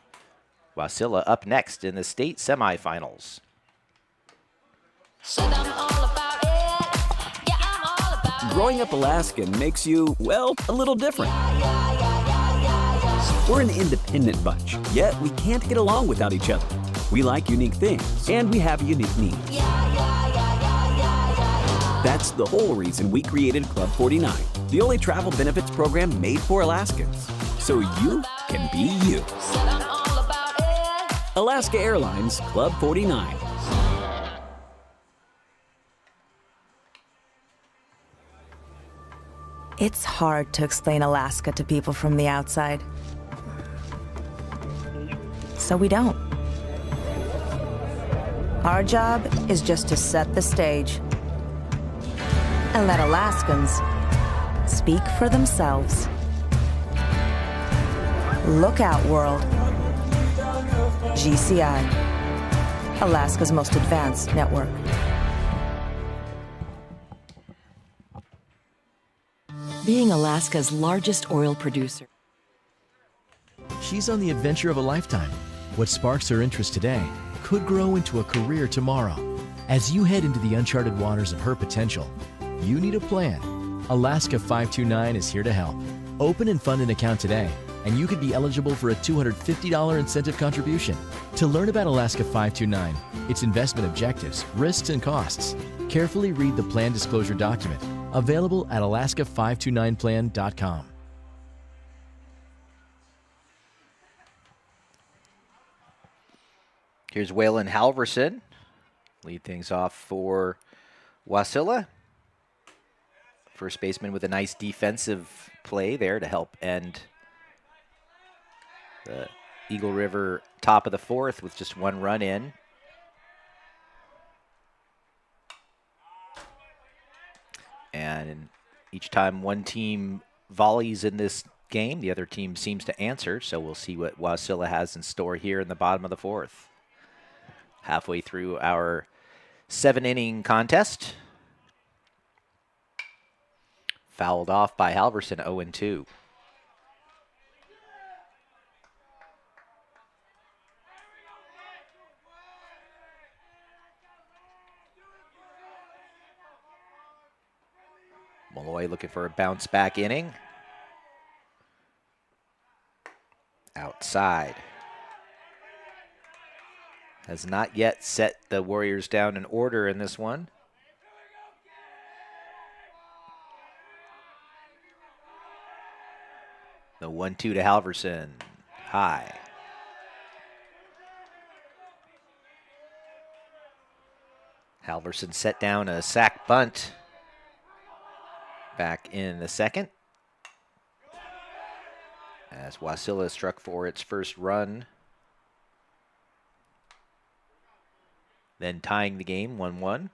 Wasilla up next in the state semifinals. Growing up Alaskan makes you, well, a little different. We're an independent bunch, yet we can't get along without each other. We like unique things, and we have unique needs. That's the whole reason we created Club 49, the only travel benefits program made for Alaskans, so you can be you. Alaska Airlines Club 49. It's hard to explain Alaska to people from the outside. So we don't. Our job is just to set the stage and let Alaskans speak for themselves. Look out, world. GCI, Alaska's most advanced network. Being Alaska's largest oil producer. She's on the adventure of a lifetime. What sparks her interest today could grow into a career tomorrow. As you head into the uncharted waters of her potential, you need a plan. Alaska 529 is here to help. Open and fund an account today, and you could be eligible for a $250 incentive contribution. To learn about Alaska 529, its investment objectives, risks, and costs, carefully read the plan disclosure document, available at alaska529plan.com. Here's Waylon Halverson. Lead things off for Wasilla. First baseman with a nice defensive play there to help end the Eagle River top of the fourth with just one run in. And each time one team volleys in this game, the other team seems to answer. So we'll see what Wasilla has in store here in the bottom of the fourth. Halfway through our 7-inning contest. Fouled off by Halverson, 0-2. Malloy looking for a bounce back inning. Outside. Has not yet set the Warriors down in order in this one. The 1-2 to Halverson. High. Halverson set down a sac bunt back in the second, as Wasilla struck for its first run, then tying the game 1-1.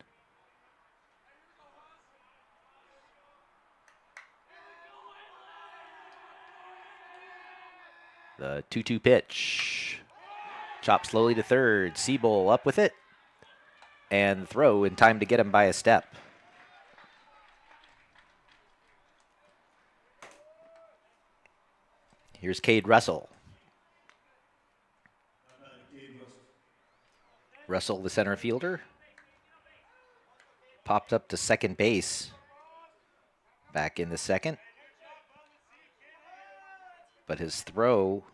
The 2-2 pitch. Chop slowly to third. Seabowl up with it. And throw in time to get him by a step. Here's Cade Russell. Russell, the center fielder, popped up to second base back in the second. But his throw,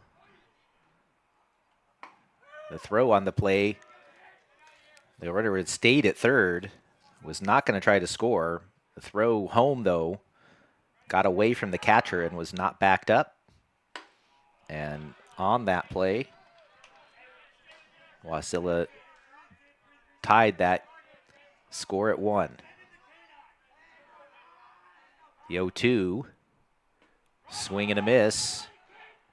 the throw on the play, the runner had stayed at third, was not going to try to score. The throw home, though, got away from the catcher and was not backed up. And on that play, Wasilla tied that score at 1. The 0-2, swing and a miss.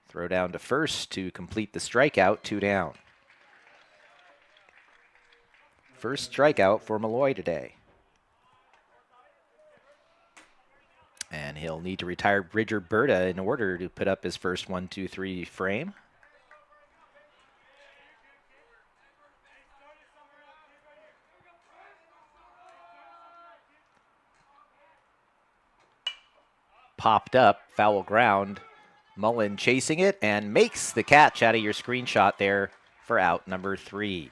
Throw down to first to complete the strikeout, 2 down. First strikeout for Malloy today. And he'll need to retire Bridger Berta in order to put up his first 1-2-3 frame. Popped up, foul ground. Mullen chasing it and makes the catch out of your screenshot there for out number 3.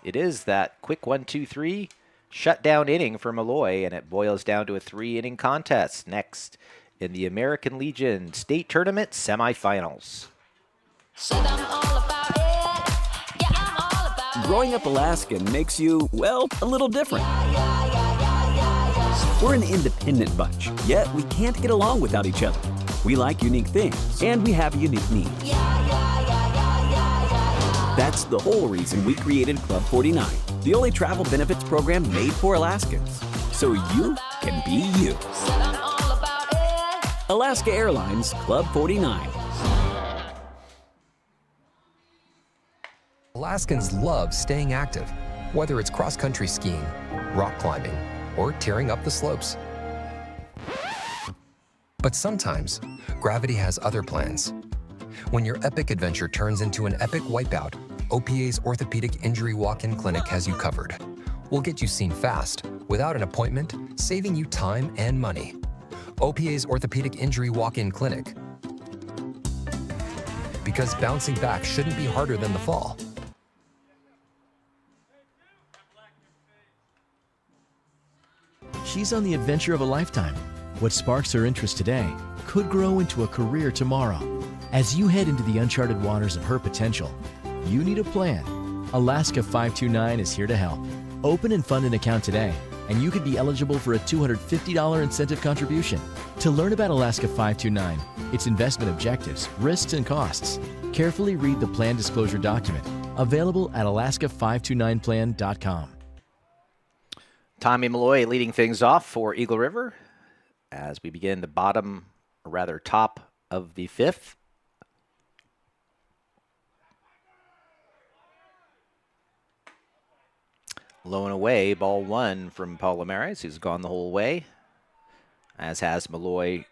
It is that quick 1-2-3 shutdown inning for Malloy, and it boils down to a 3-inning contest next in the American Legion State Tournament semifinals. Growing up Alaskan makes you, well, a little different. We're an independent bunch, yet we can't get along without each other. We like unique things, and we have unique needs. That's the whole reason we created Club 49, the only travel benefits program made for Alaskans, so you can be you. Alaska Airlines Club 49. Alaskans love staying active, whether it's cross-country skiing, rock climbing, or tearing up the slopes. But sometimes, gravity has other plans. When your epic adventure turns into an epic wipeout, OPA's Orthopedic Injury Walk-In Clinic has you covered. We'll get you seen fast, without an appointment, saving you time and money. OPA's Orthopedic Injury Walk-In Clinic. Because bouncing back shouldn't be harder than the fall. She's on the adventure of a lifetime. What sparks her interest today could grow into a career tomorrow. As you head into the uncharted waters of her potential, you need a plan. Alaska 529 is here to help. Open and fund an account today, and you could be eligible for a $250 incentive contribution. To learn about Alaska 529, its investment objectives, risks, and costs, carefully read the plan disclosure document, available at alaska529plan.com. Tommy Malloy leading things off for Eagle River as we begin the bottom, or rather top of the fifth. Low and away, ball one from Paul Lamares, who's gone the whole way, as has Malloy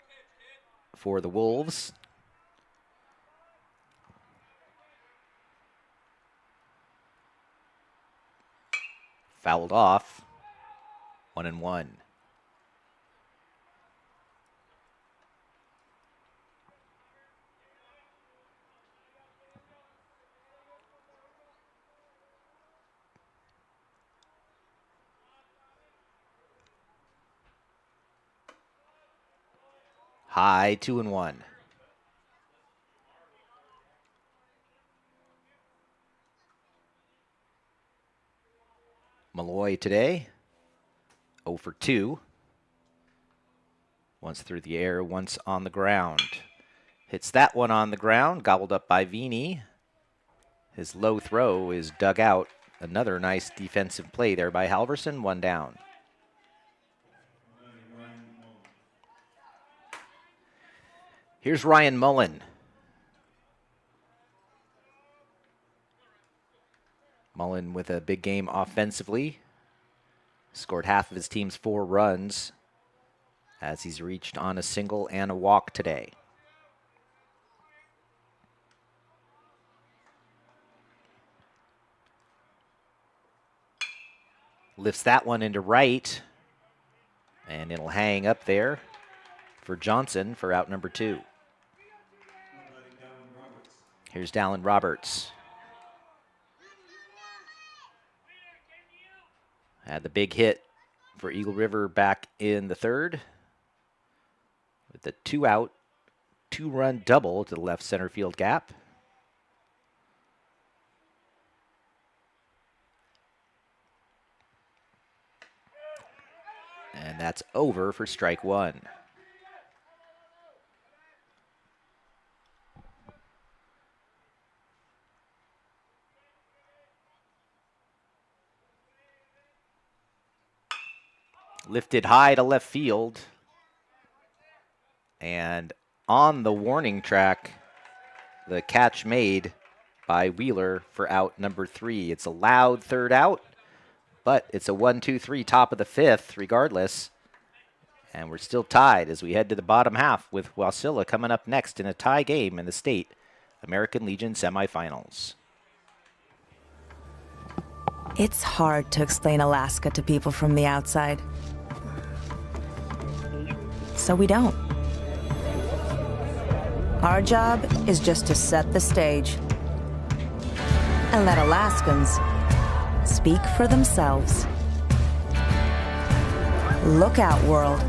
for the Wolves. Fouled off, 1-1. High, 2-1. Malloy today, 0 for 2. Once through the air, once on the ground. Hits that one on the ground, gobbled up by Vini. His low throw is dug out. Another nice defensive play there by Halverson, one down. Here's Ryan Mullen. Mullen with a big game offensively. Scored half of his team's 4 runs as he's reached on a single and a walk today. Lifts that one into right, and it'll hang up there for Johnson for out number 2. Here's Dallin Roberts. Had the big hit for Eagle River back in the third with the 2-out, 2-run double to the left center field gap. And that's over for strike 1. Lifted high to left field. And on the warning track, the catch made by Wheeler for out number 3. It's a loud third out, but it's a 1-2-3 top of the 5th regardless. And we're still tied as we head to the bottom half with Wasilla coming up next in a tie game in the state American Legion semifinals. It's hard to explain Alaska to people from the outside. So we don't. Our job is just to set the stage and let Alaskans speak for themselves. Look out, world.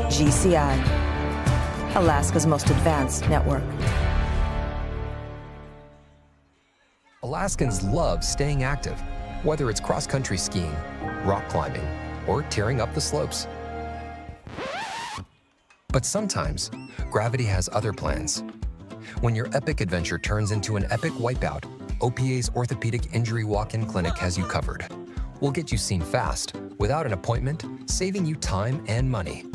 GCI, Alaska's most advanced network. Alaskans love staying active, whether it's cross-country skiing, rock climbing, or tearing up the slopes. But sometimes, gravity has other plans. When your epic adventure turns into an epic wipeout, OPA's Orthopedic Injury Walk-In Clinic has you covered. We'll get you seen fast, without an appointment, saving you time and money.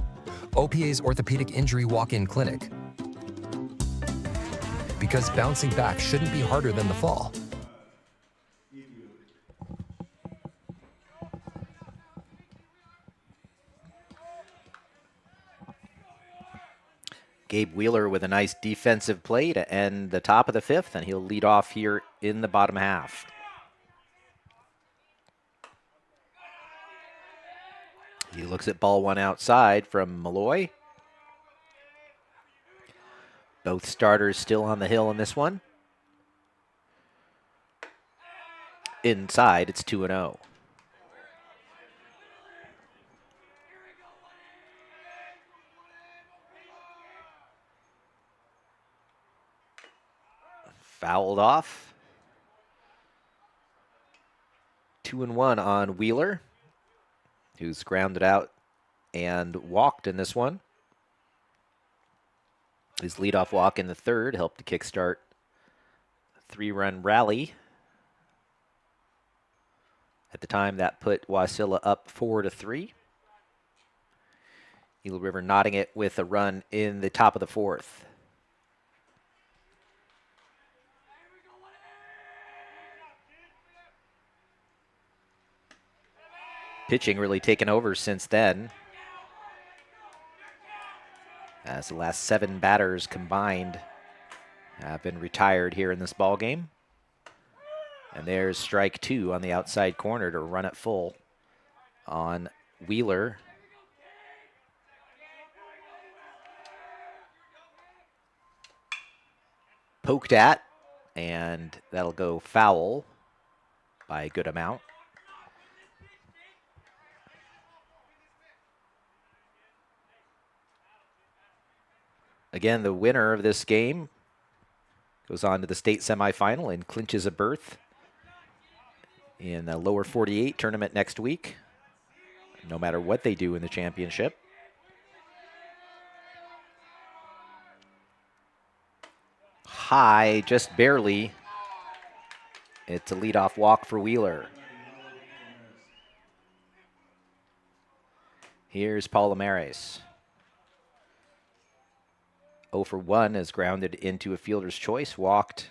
OPA's Orthopedic Injury Walk-In Clinic. Because bouncing back shouldn't be harder than the fall. Gabe Wheeler with a nice defensive play to end the top of the 5th, and he'll lead off here in the bottom half. He looks at ball one outside from Malloy. Both starters still on the hill in this one. Inside, it's 2-0. Fouled off. 2-1 on Wheeler, who's grounded out and walked in this one. His leadoff walk in the third helped to kickstart a 3-run rally. At the time, that put Wasilla up 4-3. Eagle River knotting it with a run in the top of the fourth. Pitching really taken over since then, as the last 7 batters combined have been retired here in this ball game. And there's strike 2 on the outside corner to run it full on Wheeler. Poked at, and that'll go foul by a good amount. Again, the winner of this game goes on to the state semifinal and clinches a berth in the lower 48 tournament next week, no matter what they do in the championship. High, just barely. It's a leadoff walk for Wheeler. Here's Palomares. 0 for 1 is grounded into a fielder's choice, walked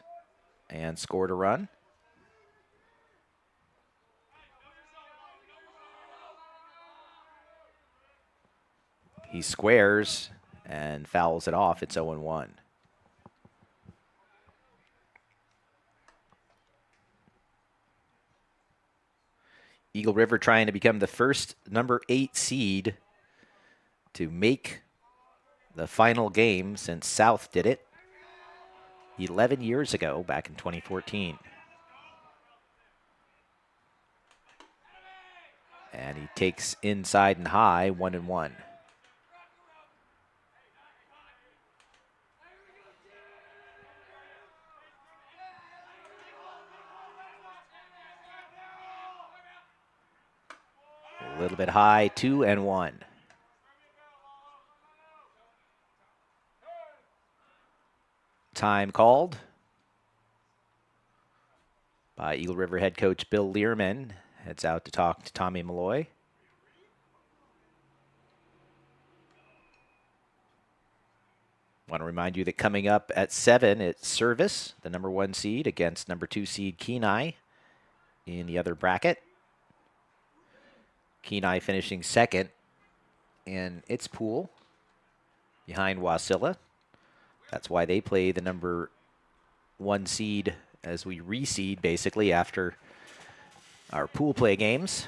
and scored a run. He squares and fouls it off. It's 0-1. Eagle River trying to become the first number 8 seed to make the final game since South did it 11 years ago, back in 2014. And he takes inside and high, 1-1. A little bit high, 2-1. Time called by Eagle River head coach Bill Learman. Heads out to talk to Tommy Malloy. Want to remind you that coming up at 7, it's Service, the number 1 seed, against number 2 seed Kenai in the other bracket. Kenai finishing second in its pool behind Wasilla. That's why they play the number 1 seed as we reseed, basically, after our pool play games.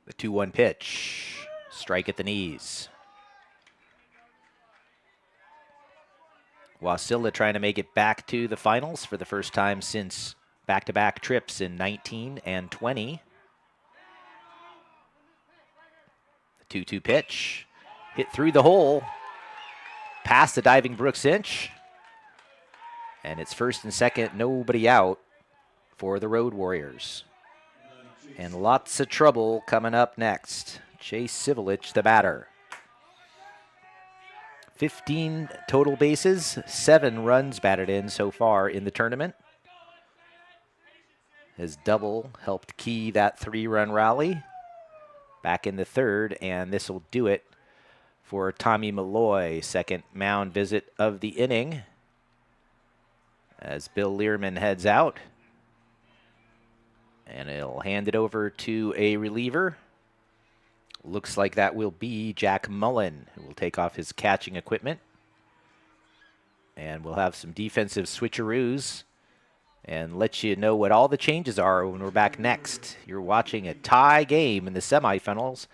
The 2-1 pitch. Strike at the knees. Wasilla trying to make it back to the finals for the first time since back-to-back trips in 19 and 20. 2-2 pitch, hit through the hole, past the diving Brooks Inch, and it's first and second, nobody out for the Road Warriors. And lots of trouble coming up next. Chase Sivelich, the batter. 15 total bases, 7 runs batted in so far in the tournament. His double helped key that 3-run rally back in the third, and this will do it for Tommy Malloy. Second mound visit of the inning as Bill Learman heads out. And he'll hand it over to a reliever. Looks like that will be Jack Mullen, who will take off his catching equipment. And we'll have some defensive switcheroos and let you know what all the changes are when we're back next. You're watching a tie game in the semifinals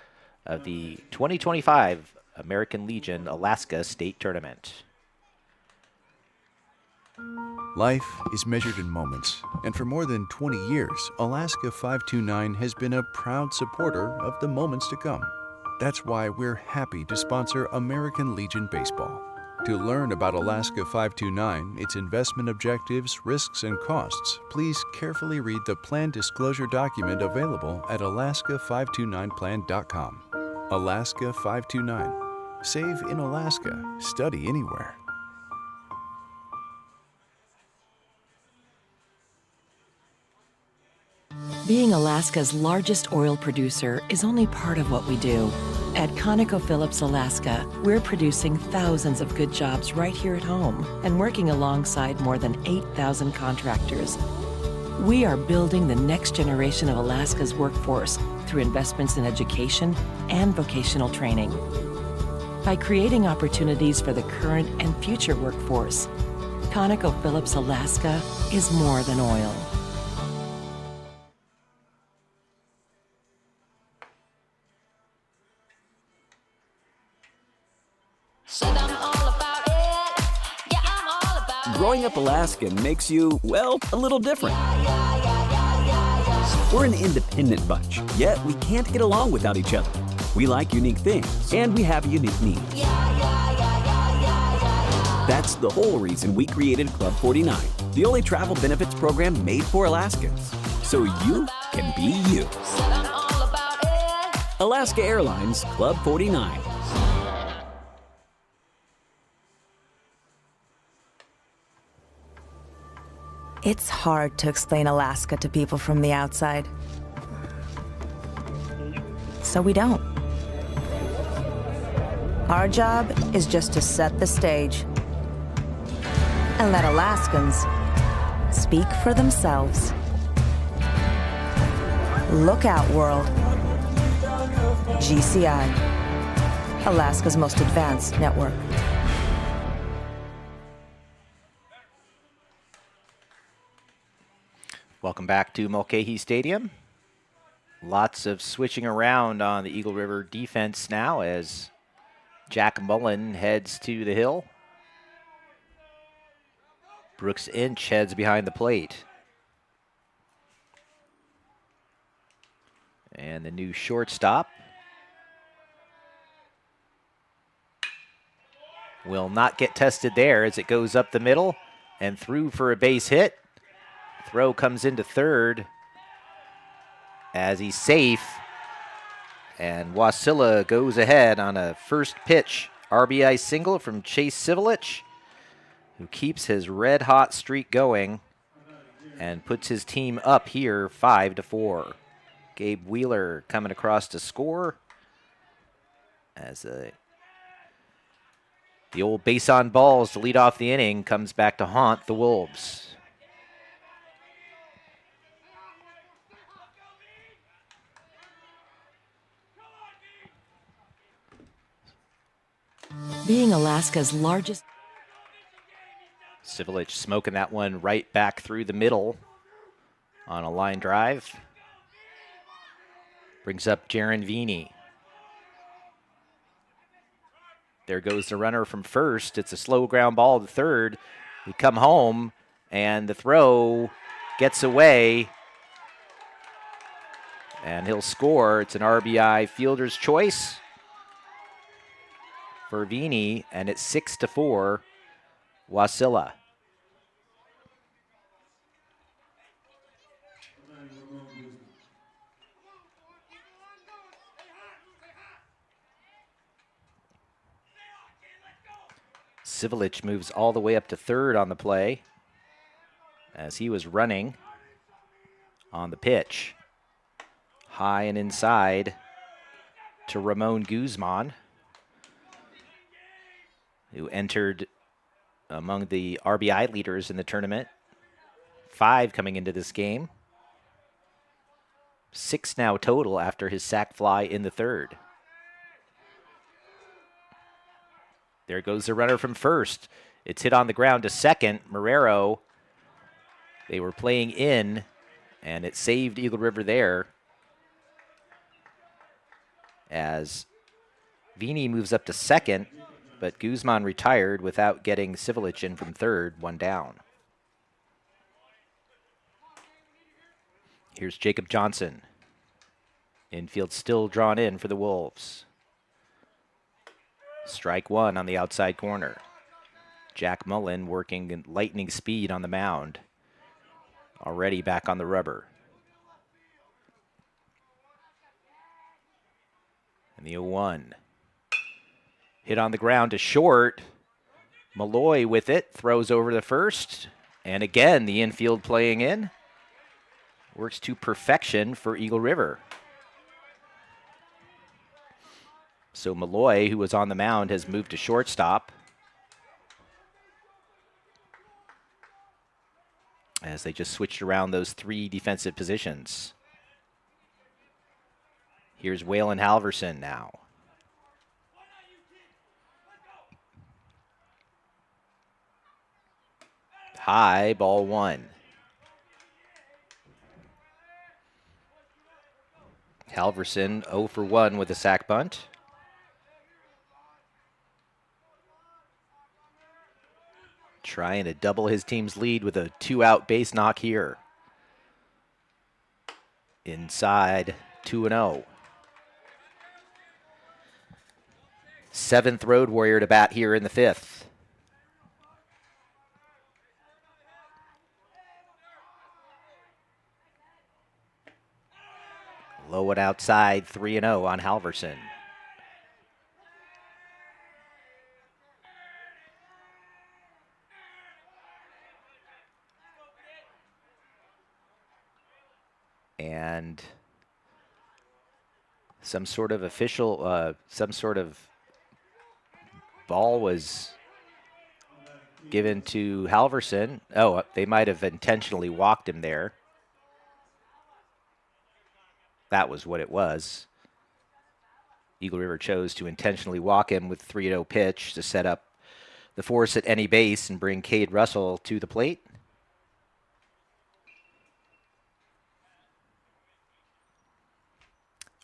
of the 2025 American Legion Alaska State Tournament. Life is measured in moments, and for more than 20 years, Alaska 529 has been a proud supporter of the moments to come. That's why we're happy to sponsor American Legion Baseball. To learn about Alaska 529, its investment objectives, risks, and costs, please carefully read the plan disclosure document available at alaska529plan.com. Alaska 529. Save in Alaska. Study anywhere. Being Alaska's largest oil producer is only part of what we do. At ConocoPhillips Alaska, we're producing thousands of good jobs right here at home and working alongside more than 8,000 contractors. We are building the next generation of Alaska's workforce through investments in education and vocational training. By creating opportunities for the current and future workforce, ConocoPhillips Alaska is more than oil. Growing up Alaskan makes you, well, a little different. We're an independent bunch, yet we can't get along without each other. We like unique things, and we have unique needs. That's the whole reason we created Club 49, the only travel benefits program made for Alaskans, so you can be you. Alaska Airlines Club 49. It's hard to explain Alaska to people from the outside. So we don't. Our job is just to set the stage and let Alaskans speak for themselves. Look out, world. GCI, Alaska's most advanced network. Welcome back to Mulcahy Stadium. Lots of switching around on the Eagle River defense now as Jack Mullen heads to the hill. Brooks Inch heads behind the plate. And the new shortstop will not get tested there as it goes up the middle and through for a base hit. Throw comes into third as he's safe. And Wasilla goes ahead on a first pitch RBI single from Chase Sivelich, who keeps his red-hot streak going and puts his team up here 5-4. Gabe Wheeler coming across to score as the old base on balls to lead off the inning comes back to haunt the Wolves. Being Alaska's largest... Sivelich smoking that one right back through the middle on a line drive. Brings up Jaron Vini. There goes the runner from first. It's a slow ground ball to third. We come home, and the throw gets away. And he'll score. It's an RBI fielder's choice for Vini, and it's 6-4, Wasilla. Sivelich moves all the way up to third on the play as he was running on the pitch. High and inside to Ramon Guzman, who entered among the RBI leaders in the tournament. 5 coming into this game. 6 now total after his sac fly in the third. There goes the runner from first. It's hit on the ground to second. Marrero They were playing in, and it saved Eagle River there as Vini moves up to second, but Guzman retired without getting Civilich in from third, one down. Here's Jacob Johnson. Infield still drawn in for the Wolves. Strike one on the outside corner. Jack Mullen working in lightning speed on the mound. Already back on the rubber. And the 0-1. Hit on the ground to short. Malloy with it, throws over the first. And again, the infield playing in. Works to perfection for Eagle River. So Malloy, who was on the mound, has moved to shortstop. As they just switched around those three defensive positions. Here's Waylon Halverson now. High, ball one. Halverson 0 for 1 with a sac bunt. Trying to double his team's lead with a 2-out base knock here. Inside, 2-0. Seventh Road Warrior to bat here in the fifth. Low and outside, 3-0 on Halverson. And some sort of ball was given to Halverson. Oh, they might have intentionally walked him there. That was what it was. Eagle River chose to intentionally walk him with 3-0 pitch to set up the force at any base and bring Cade Russell to the plate.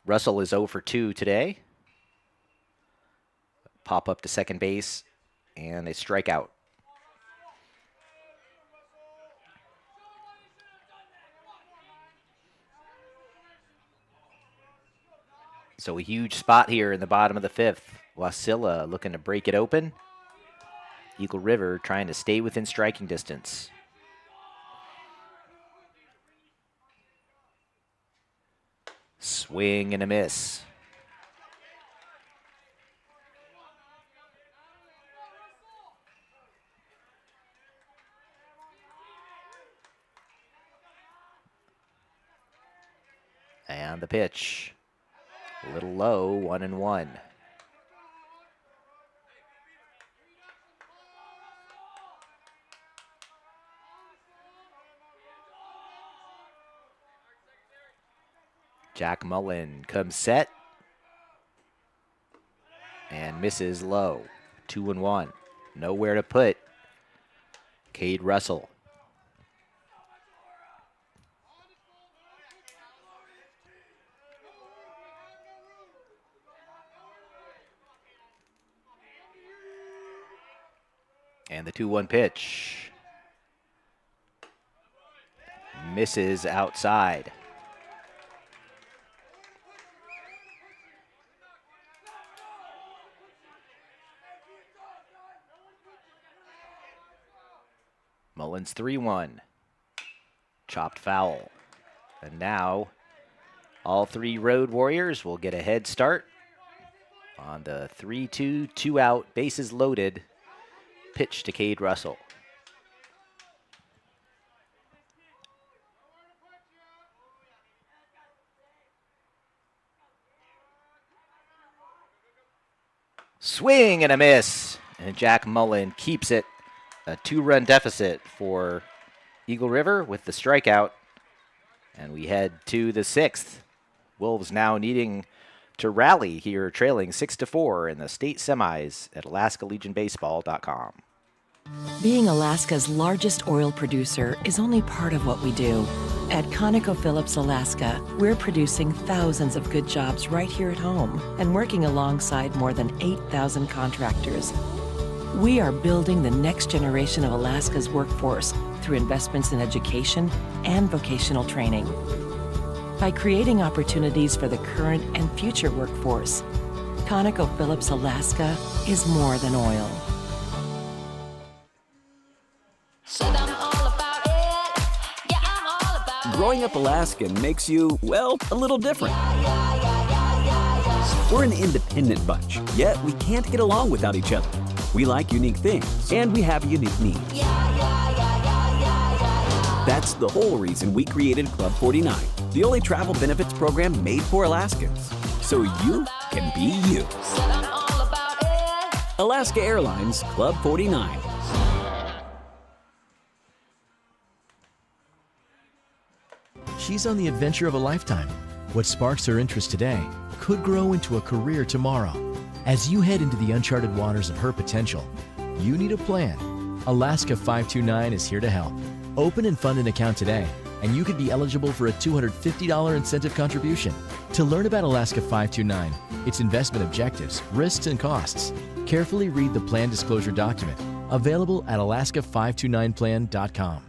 Russell is 0 for 2 today. Pop up to second base and a strikeout. So a huge spot here in the bottom of the fifth. Wasilla looking to break it open. Eagle River trying to stay within striking distance. Swing and a miss. And the pitch. A little low, 1-1. Jack Mullen comes set and misses low. 2-1. Nowhere to put Cade Russell. And the 2-1 pitch. Misses outside. Mullins 3-1. Chopped foul. And now all three Road Warriors will get a head start on the 3-2, 2-out, bases loaded pitch to Cade Russell. Swing and a miss. And Jack Mullen keeps it. A 2-run deficit for Eagle River with the strikeout. And we head to the sixth. Wolves now needing to rally here, trailing 6-4 in the state semis at AlaskaLegionBaseball.com. Being Alaska's largest oil producer is only part of what we do. At ConocoPhillips Alaska, we're producing thousands of good jobs right here at home and working alongside more than 8,000 contractors. We are building the next generation of Alaska's workforce through investments in education and vocational training. By creating opportunities for the current and future workforce, ConocoPhillips Alaska is more than oil. Growing up Alaskan makes you, well, a little different. We're an independent bunch, yet we can't get along without each other. We like unique things, and we have unique needs. That's the whole reason we created Club 49, the only travel benefits program made for Alaskans, so you can be you. Alaska Airlines Club 49. She's on the adventure of a lifetime. What sparks her interest today could grow into a career tomorrow. As you head into the uncharted waters of her potential, you need a plan. Alaska 529 is here to help. Open and fund an account today, and you could be eligible for a $250 incentive contribution. To learn about Alaska 529, its investment objectives, risks, and costs, carefully read the plan disclosure document, available at alaska529plan.com.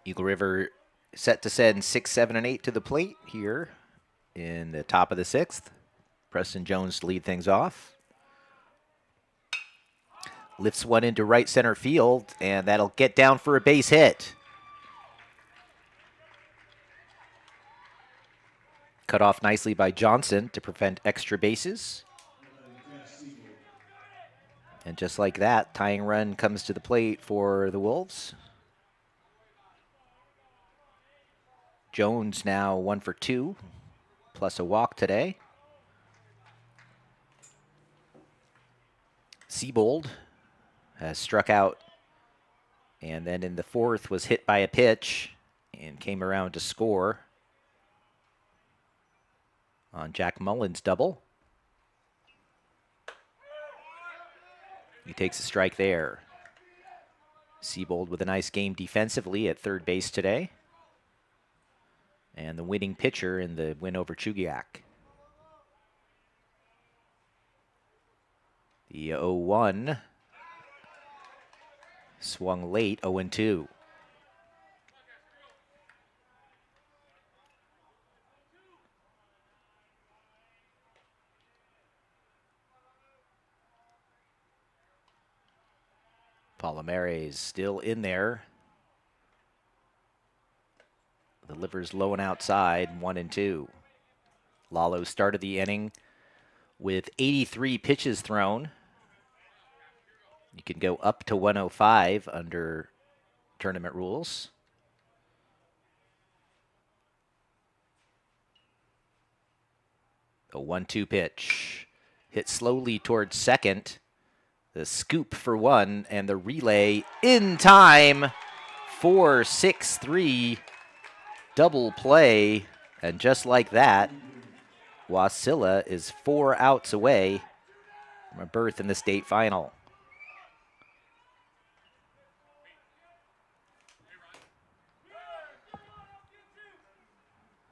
Eagle River set to send 6, 7, and 8 to the plate here in the top of the 6th. Preston Jones to lead things off. Lifts one into right center field, and that'll get down for a base hit. Cut off nicely by Johnson to prevent extra bases. And just like that, tying run comes to the plate for the Wolves. Jones now 1 for 2, plus a walk today. Siebold has struck out, and then in the 4th was hit by a pitch and came around to score on Jack Mullen's double. He takes a strike there. Siebold with a nice game defensively at third base today, and the winning pitcher in the win over Chugiak. The 0-1 swung late, 0-2. Palomares still in there. The liver's low and outside, 1-2. Lalo started the inning with 83 pitches thrown. You can go up to 105 under tournament rules. A 1-2 pitch. Hit slowly towards second. The scoop for one, and the relay in time. 4-6-3 double play. And just like that, Wasilla is 4 outs away from a berth in the state final.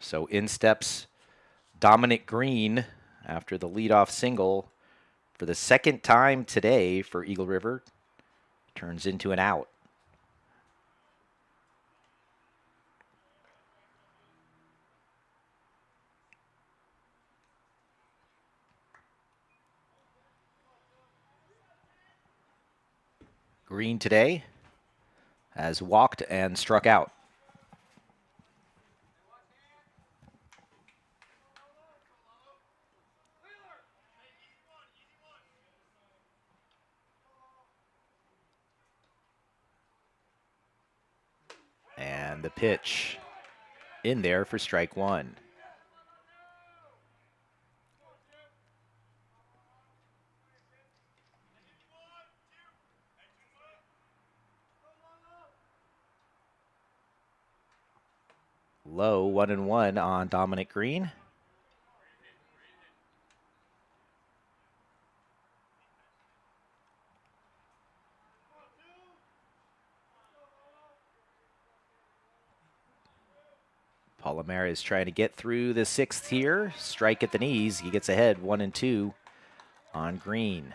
So in steps Dominic Green after the leadoff single for the second time today for Eagle River. Turns into an out. Green today has walked and struck out. And the pitch in there for strike one. Low 1-1 on Dominic Green. Palomera is trying to get through the 6th here. Strike at the knees. He gets ahead 1-2 on Green.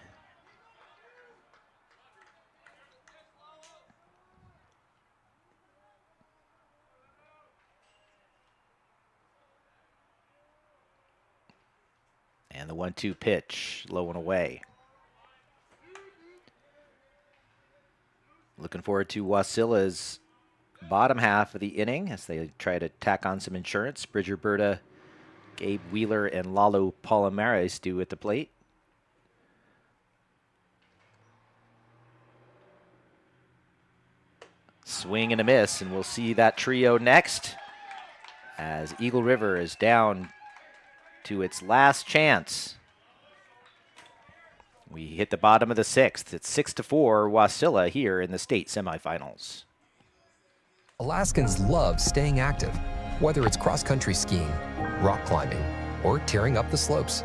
And the 1-2 pitch, low and away. Looking forward to Wasilla's bottom half of the inning as they try to tack on some insurance. Bridger Berta, Gabe Wheeler, and Lalo Palomares do at the plate. Swing and a miss, and we'll see that trio next as Eagle River is down to its last chance. We hit the bottom of the 6th. It's 6-4 Wasilla here in the state semifinals. Alaskans love staying active, whether it's cross-country skiing, rock climbing, or tearing up the slopes.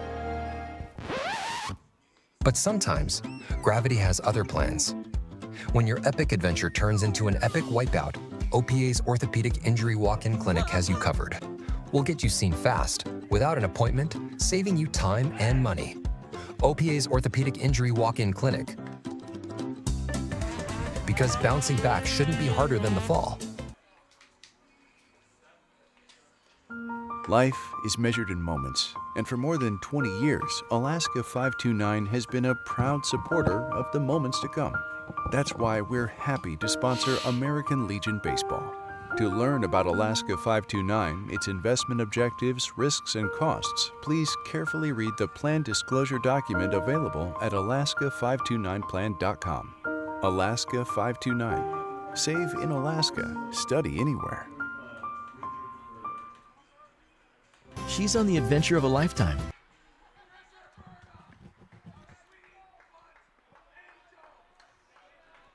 But sometimes, gravity has other plans. When your epic adventure turns into an epic wipeout, OPA's Orthopedic Injury Walk-In Clinic has you covered. We'll get you seen fast, without an appointment, saving you time and money. OPA's Orthopedic Injury Walk-In Clinic. Because bouncing back shouldn't be harder than the fall. Life is measured in moments, and for more than 20 years, Alaska 529 has been a proud supporter of the moments to come. That's why we're happy to sponsor American Legion Baseball. To learn about Alaska 529, its investment objectives, risks, and costs, please carefully read the plan disclosure document available at alaska529plan.com. Alaska 529. Save in Alaska. Study anywhere. She's on the adventure of a lifetime.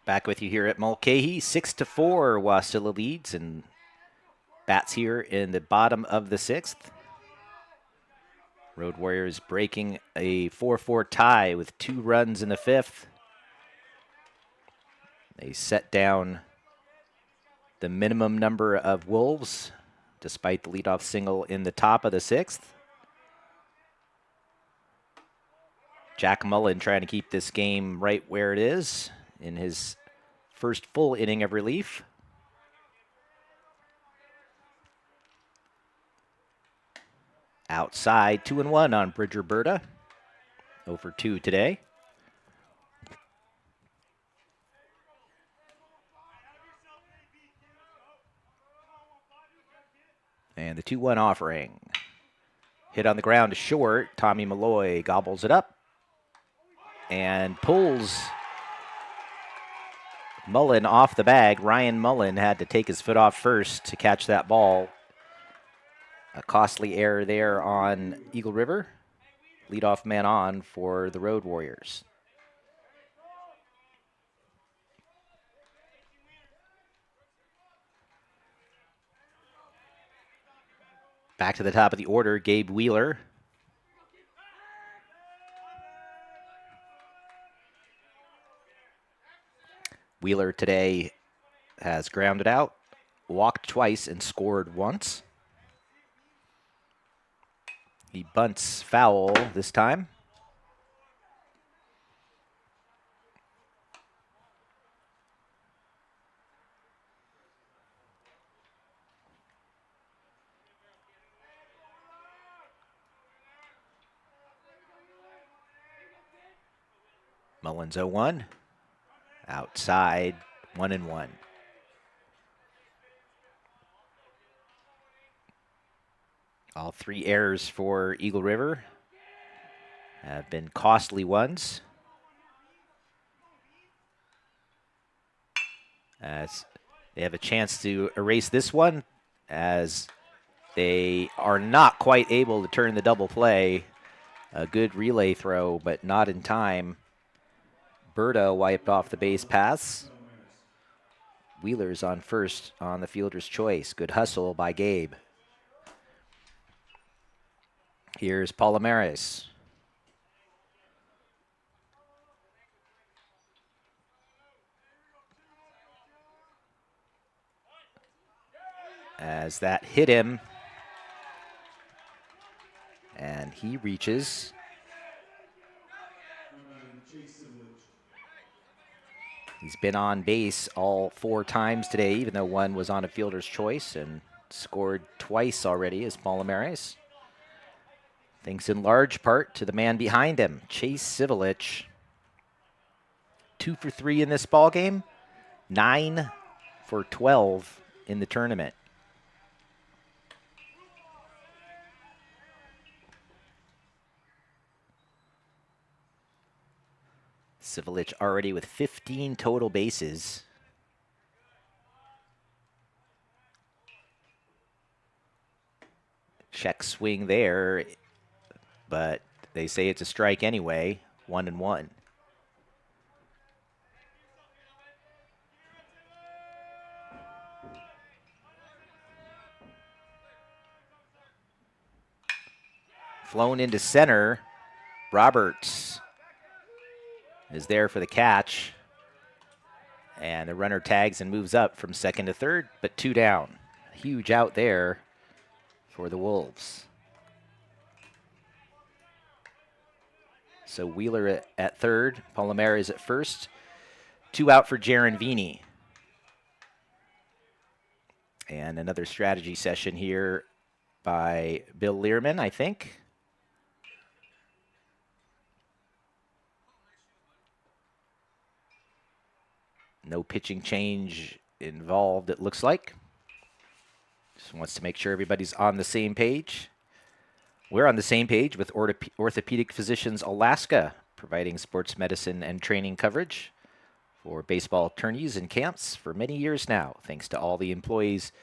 Back with you here at Mulcahy. 6-4 Wasilla leads and bats here in the bottom of the 6th. Road Warriors breaking a 4-4 tie with 2 runs in the 5th. They set down the minimum number of Wolves despite the leadoff single in the top of the 6th. Jack Mullen trying to keep this game right where it is in his first full inning of relief. Outside, 2-1 on Bridger Berta. 0-for-2 today. And the 2-1 offering. Hit on the ground to short. Tommy Malloy gobbles it up and pulls Mullen off the bag. Ryan Mullen had to take his foot off first to catch that ball. A costly error there on Eagle River. Leadoff man on for the Road Warriors. Back to the top of the order, Gabe Wheeler. Wheeler today has grounded out, walked twice, and scored once. He bunts foul this time. Mullins 0-1. Outside, 1-1. All 3 errors for Eagle River have been costly ones. As they have a chance to erase this one, as they are not quite able to turn the double play. A good relay throw, but not in time. Berta wiped off the base pass. Wheeler's on first on the fielder's choice. Good hustle by Gabe. Here's Palomares. As that hit him, and he reaches. He's been on base all 4 times today, even though one was on a fielder's choice, and scored twice already as Palomares. Thanks in large part to the man behind him, Chase Sivelich. 2 for 3 in this ball game, 9 for 12 in the tournament. Sivelich already with 15 total bases. Check swing there, but they say it's a strike anyway. 1-1. Flown into center. Roberts is there for the catch. And the runner tags and moves up from second to third, but 2 down. Huge out there for the Wolves. So Wheeler at third, Palomares at first. 2 out for Jaron Vini. And another strategy session here by Bill Learman, I think. No pitching change involved, it looks like. Just wants to make sure everybody's on the same page. We're on the same page with Orthopedic Physicians Alaska, providing sports medicine and training coverage for baseball tourneys and camps for many years now. Thanks to all the employees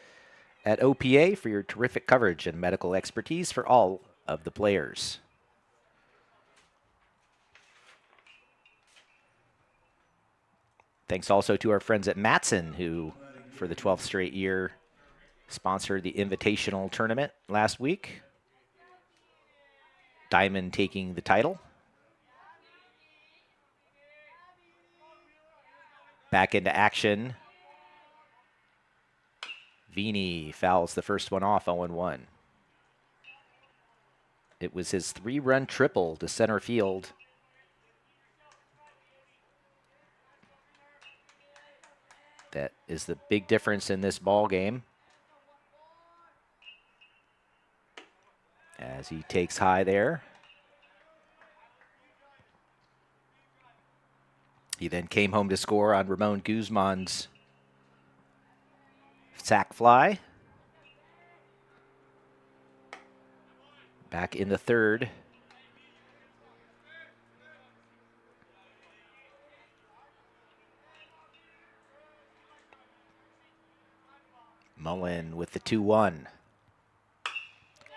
at OPA for your terrific coverage and medical expertise for all of the players. Thanks also to our friends at Matson, who, for the 12th straight year, sponsored the Invitational Tournament last week. Diamond taking the title. Back into action. Vini fouls the first one off, 0-1. It was his 3-run triple to center field. That is the big difference in this ball game. As he takes high there. He then came home to score on Ramon Guzman's sac fly. Back in the third. Mullen with the 2-1.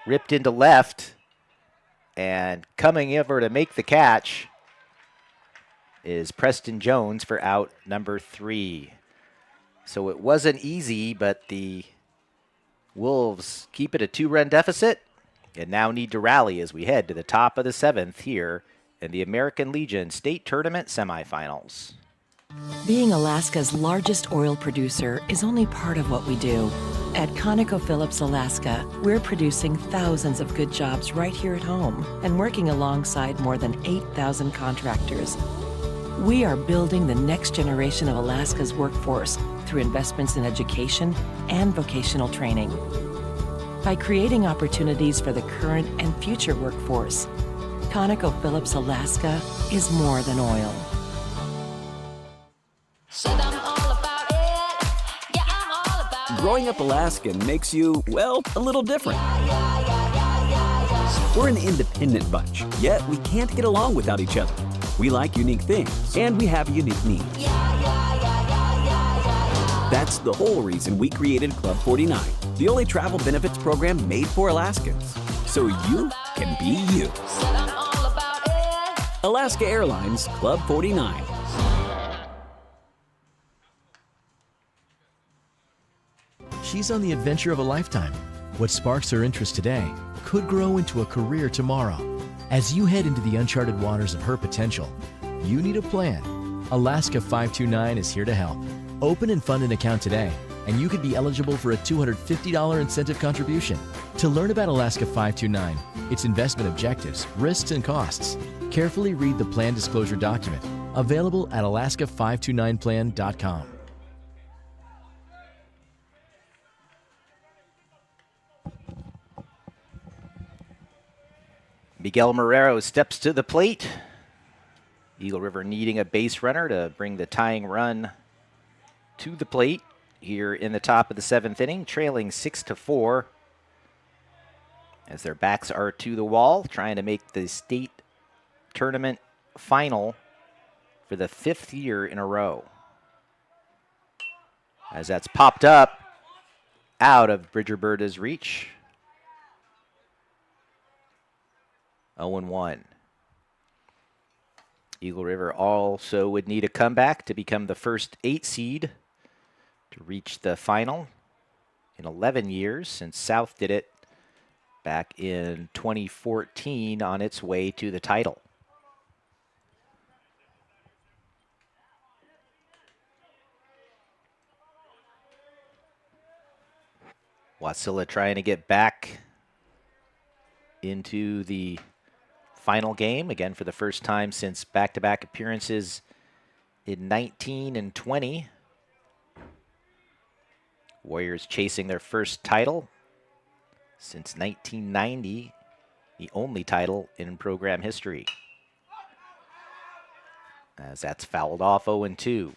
Ripped into left, and coming over to make the catch is Preston Jones for out number 3. So it wasn't easy, but the Wolves keep it a 2-run deficit and now need to rally as we head to the top of the 7th here in the American Legion State Tournament semifinals. Being Alaska's largest oil producer is only part of what we do. At ConocoPhillips Alaska, we're producing thousands of good jobs right here at home and working alongside more than 8,000 contractors. We are building the next generation of Alaska's workforce through investments in education and vocational training. By creating opportunities for the current and future workforce, ConocoPhillips Alaska is more than oil. Growing up Alaskan makes you, well, a little different. We're an independent bunch, yet we can't get along without each other. We like unique things, and we have unique needs. That's the whole reason we created Club 49, the only travel benefits program made for Alaskans, so you can be you. Alaska Airlines Club 49. She's on the adventure of a lifetime. What sparks her interest today could grow into a career tomorrow. As you head into the uncharted waters of her potential, you need a plan. Alaska 529 is here to help. Open and fund an account today, and you could be eligible for a $250 incentive contribution. To learn about Alaska 529, its investment objectives, risks, and costs, carefully read the plan disclosure document, available at alaska529plan.com. Miguel Marrero steps to the plate. Eagle River needing a base runner to bring the tying run to the plate here in the top of the 7th inning, trailing 6-4 as their backs are to the wall, trying to make the state tournament final for the 5th year in a row. As that's popped up out of Bridger Berta's reach. 0-1. Eagle River also would need a comeback to become the first 8 seed to reach the final in 11 years, since South did it back in 2014 on its way to the title. Wasilla trying to get back into the final game, again for the first time since back-to-back appearances in 19 and 20. Warriors chasing their first title since 1990, the only title in program history. As that's fouled off 0-2.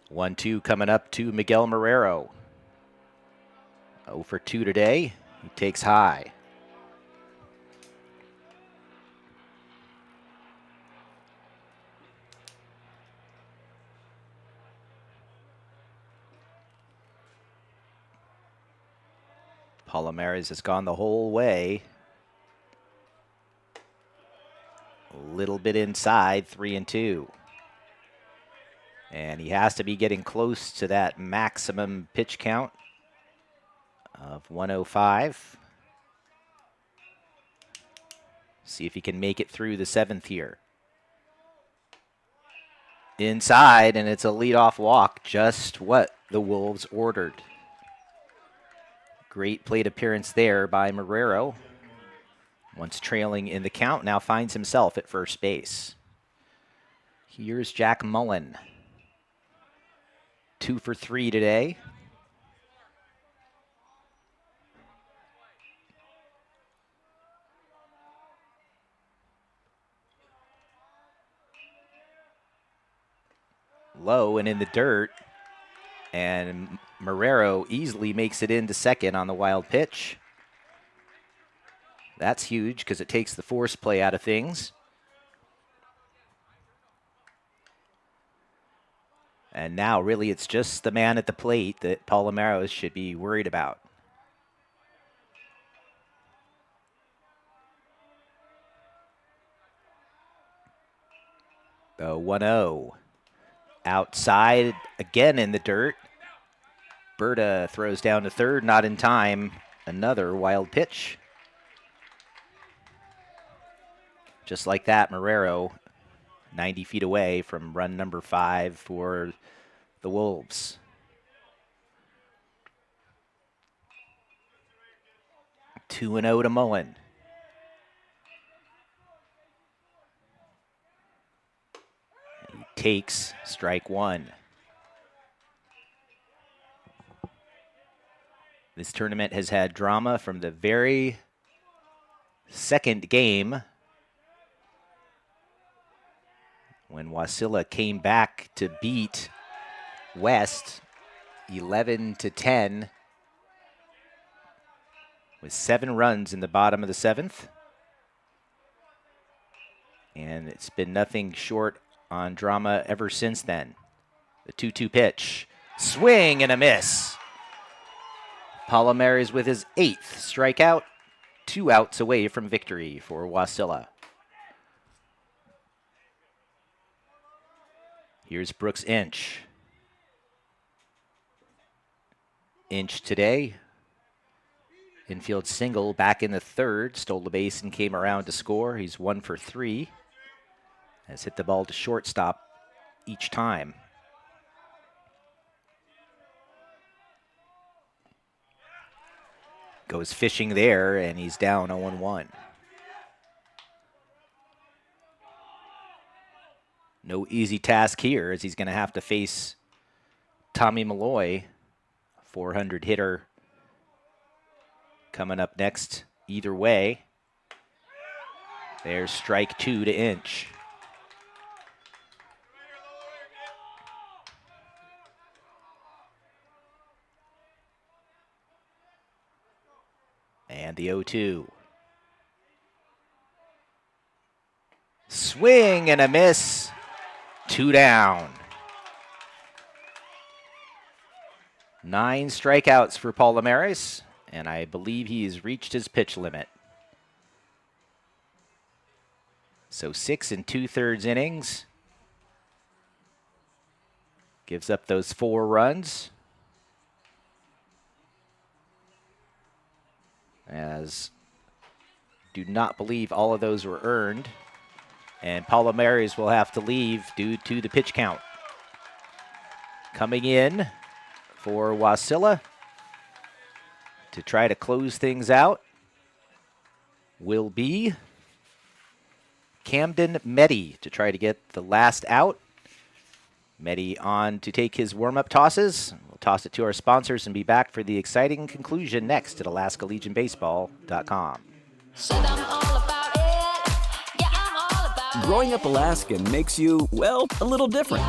One, 2 coming up to Miguel Marrero. 0 for 2 today. He takes high. Palomares has gone the whole way. A little bit inside, 3-2. And he has to be getting close to that maximum pitch count of 105. See if he can make it through the 7th here. Inside, and it's a leadoff walk, just what the Wolves ordered. Great plate appearance there by Marrero. Once trailing in the count, now finds himself at first base. Here's Jack Mullen. 2 for 3 today. Low and in the dirt. And Marrero easily makes it into second on the wild pitch. That's huge because it takes the force play out of things. And now, really, it's just the man at the plate that Palomares should be worried about. The 1-0. Outside, again in the dirt. Berta throws down to third, not in time. Another wild pitch. Just like that, Marrero 90 feet away from run number 5 for the Wolves. 2-0 to Mullen. He takes strike 1. This tournament has had drama from the very second game, when Wasilla came back to beat West 11-10 with 7 runs in the bottom of the 7th. And it's been nothing short on drama ever since then. The 2-2 pitch. Swing and a miss. Palomares with his 8th strikeout, 2 outs away from victory for Wasilla. Here's Brooks Inch. Inch today. Infield single back in the 3rd. Stole the base and came around to score. He's 1 for 3. Has hit the ball to shortstop each time. Goes fishing there, and he's down 0-1. No easy task here, as he's going to have to face Tommy Malloy, 400 hitter, coming up next either way. There's strike 2 to Inch. And the 0-2. Swing and a miss. 2 down. 9 strikeouts for Palomares, and I believe he has reached his pitch limit. So 6 2/3 innings. Gives up those 4 runs. As do not believe all of those were earned. And Palomares will have to leave due to the pitch count. Coming in for Wasilla to try to close things out will be Camden Meddy to try to get the last out. Meddy on to take his warm-up tosses. We'll toss it to our sponsors and be back for the exciting conclusion next at AlaskaLegionBaseball.com. Growing up Alaskan makes you, well, a little different.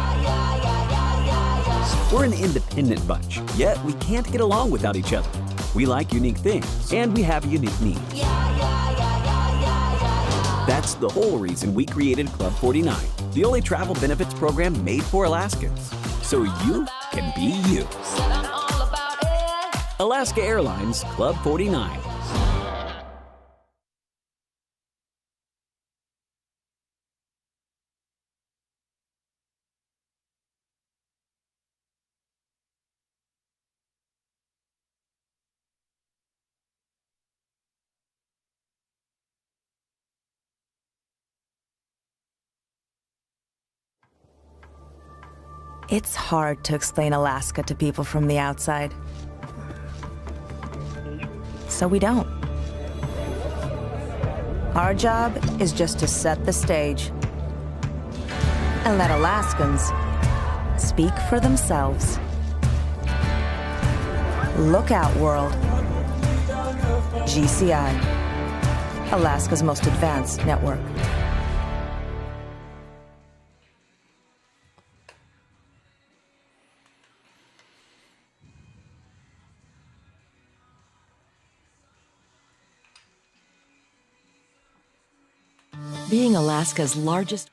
We're an independent bunch, yet we can't get along without each other. We like unique things, and we have unique needs. That's the whole reason we created Club 49, the only travel benefits program made for Alaskans, so you can be you. Alaska Airlines Club 49. It's hard to explain Alaska to people from the outside. So we don't. Our job is just to set the stage and let Alaskans speak for themselves. Look out, world. GCI, Alaska's most advanced network. Being Alaska's largest.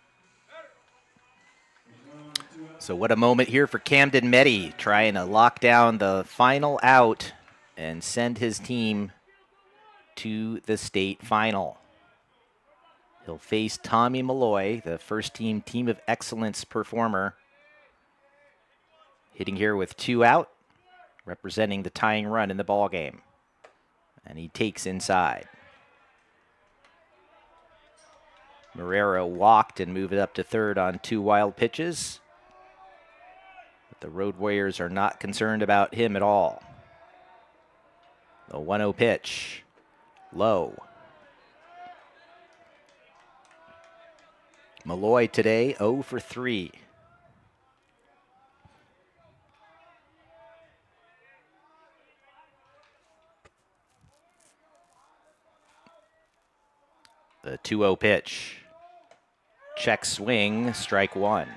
So what a moment here for Camden Meddy, trying to lock down the final out and send his team to the state final. He'll face Tommy Malloy, the first team of excellence performer, hitting here with 2 out, representing the tying run in the ball game. And he takes inside. Marrero walked and moved it up to 3rd on 2 wild pitches. But the Road Warriors are not concerned about him at all. The 1-0 pitch. Low. Malloy today 0 for 3. The 2-0 pitch. Check swing, strike 1.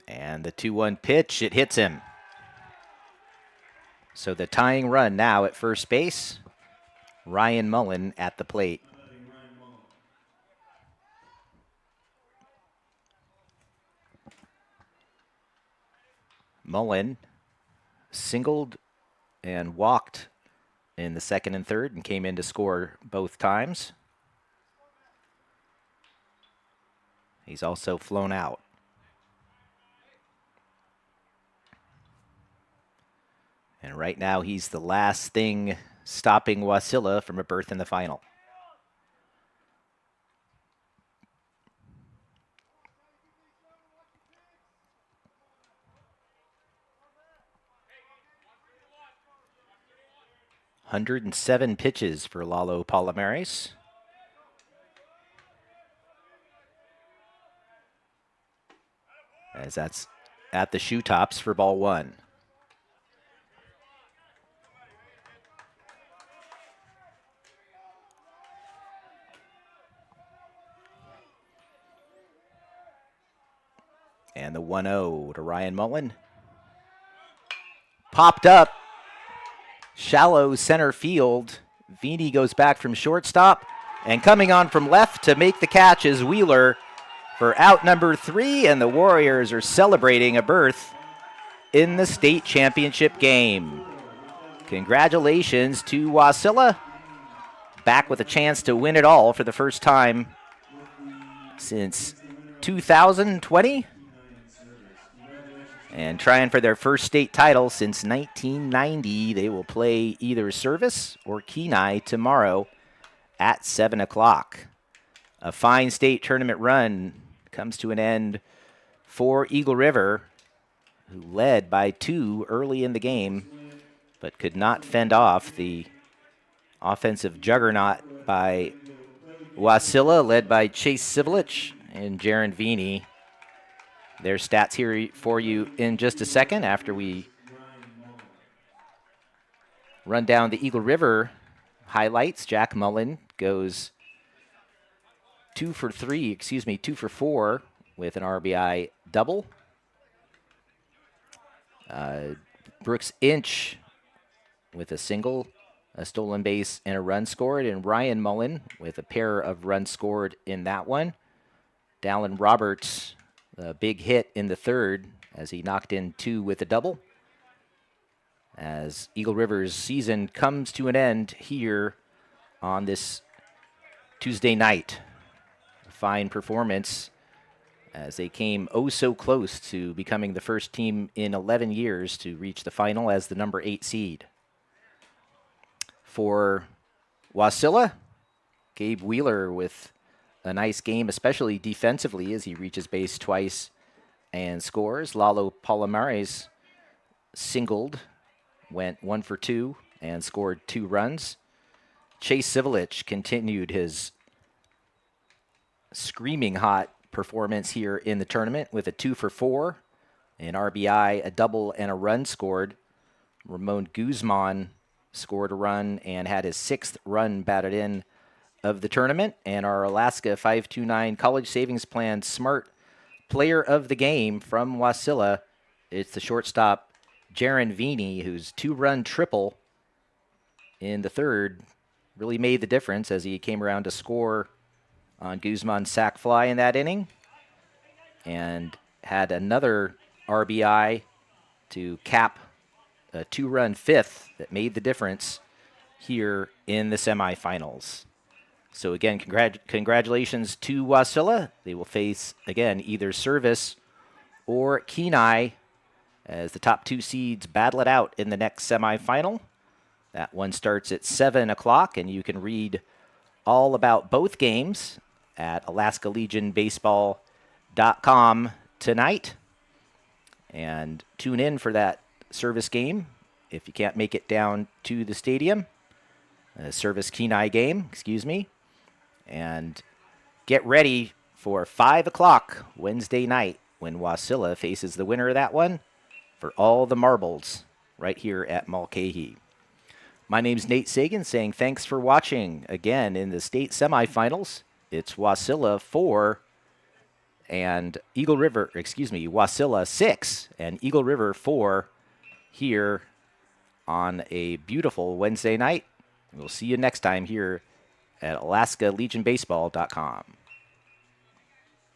And the 2-1 pitch, it hits him. So the tying run now at first base, Ryan Mullen at the plate. Mullen singled and walked in the second and third and came in to score both times. He's also flown out. And right now he's the last thing stopping Wasilla from a berth in the final. "107 pitches for Lalo Palomares. As that's at the shoe tops for ball one. And the 1-0 to Ryan Mullen. Popped up. Shallow center field. Vini goes back from shortstop. And coming on from left to make the catch is Wheeler for out number 3. And the Warriors are celebrating a berth in the state championship game. Congratulations to Wasilla. Back with a chance to win it all for the first time since 2020. And trying for their first state title since 1990. They will play either Service or Kenai tomorrow at 7 o'clock. A fine state tournament run comes to an end for Eagle River, who led by 2 early in the game, but could not fend off the offensive juggernaut by Wasilla, led by Chase Sivilich and Jaron Vini. Their stats here for you in just a second after we run down the Eagle River highlights. Jack Mullen goes 2 for 4 with an RBI double. Brooks Inch with a single, a stolen base, and a run scored. And Ryan Mullen with a pair of runs scored in that one. Dallin Roberts, a big hit in the third as he knocked in 2 with a double. As Eagle River's season comes to an end here on this Tuesday night. A fine performance as they came oh so close to becoming the first team in 11 years to reach the final as the number 8 seed. For Wasilla, Gabe Wheeler with a nice game, especially defensively, as he reaches base twice and scores. Lalo Palomares singled, went 1 for 2 and scored 2 runs. Chase Sivilich continued his screaming hot performance here in the tournament with a 2 for 4, an RBI, a double, and a run scored. Ramon Guzman scored a run and had his 6th run batted in of the tournament. And our Alaska 529 College Savings Plan Smart Player of the Game from Wasilla, it's the shortstop Jaron Vini, whose 2-run triple in the third really made the difference as he came around to score on Guzman's sac fly in that inning and had another RBI to cap a 2-run 5th that made the difference here in the semifinals. So again, congratulations to Wasilla. They will face, again, either Service or Kenai as the top 2 seeds battle it out in the next semifinal. That one starts at 7 o'clock, and you can read all about both games at AlaskaLegionBaseball.com tonight. And tune in for that Service game if you can't make it down to the stadium. Service Kenai game, and get ready for 5 o'clock Wednesday night when Wasilla faces the winner of that one for all the marbles right here at Mulcahy. My name's Nate Sagan saying thanks for watching. Again, in the state semifinals, it's Wasilla 4 and Wasilla 6 and Eagle River 4 here on a beautiful Wednesday night. We'll see you next time here at AlaskaLegionBaseball.com.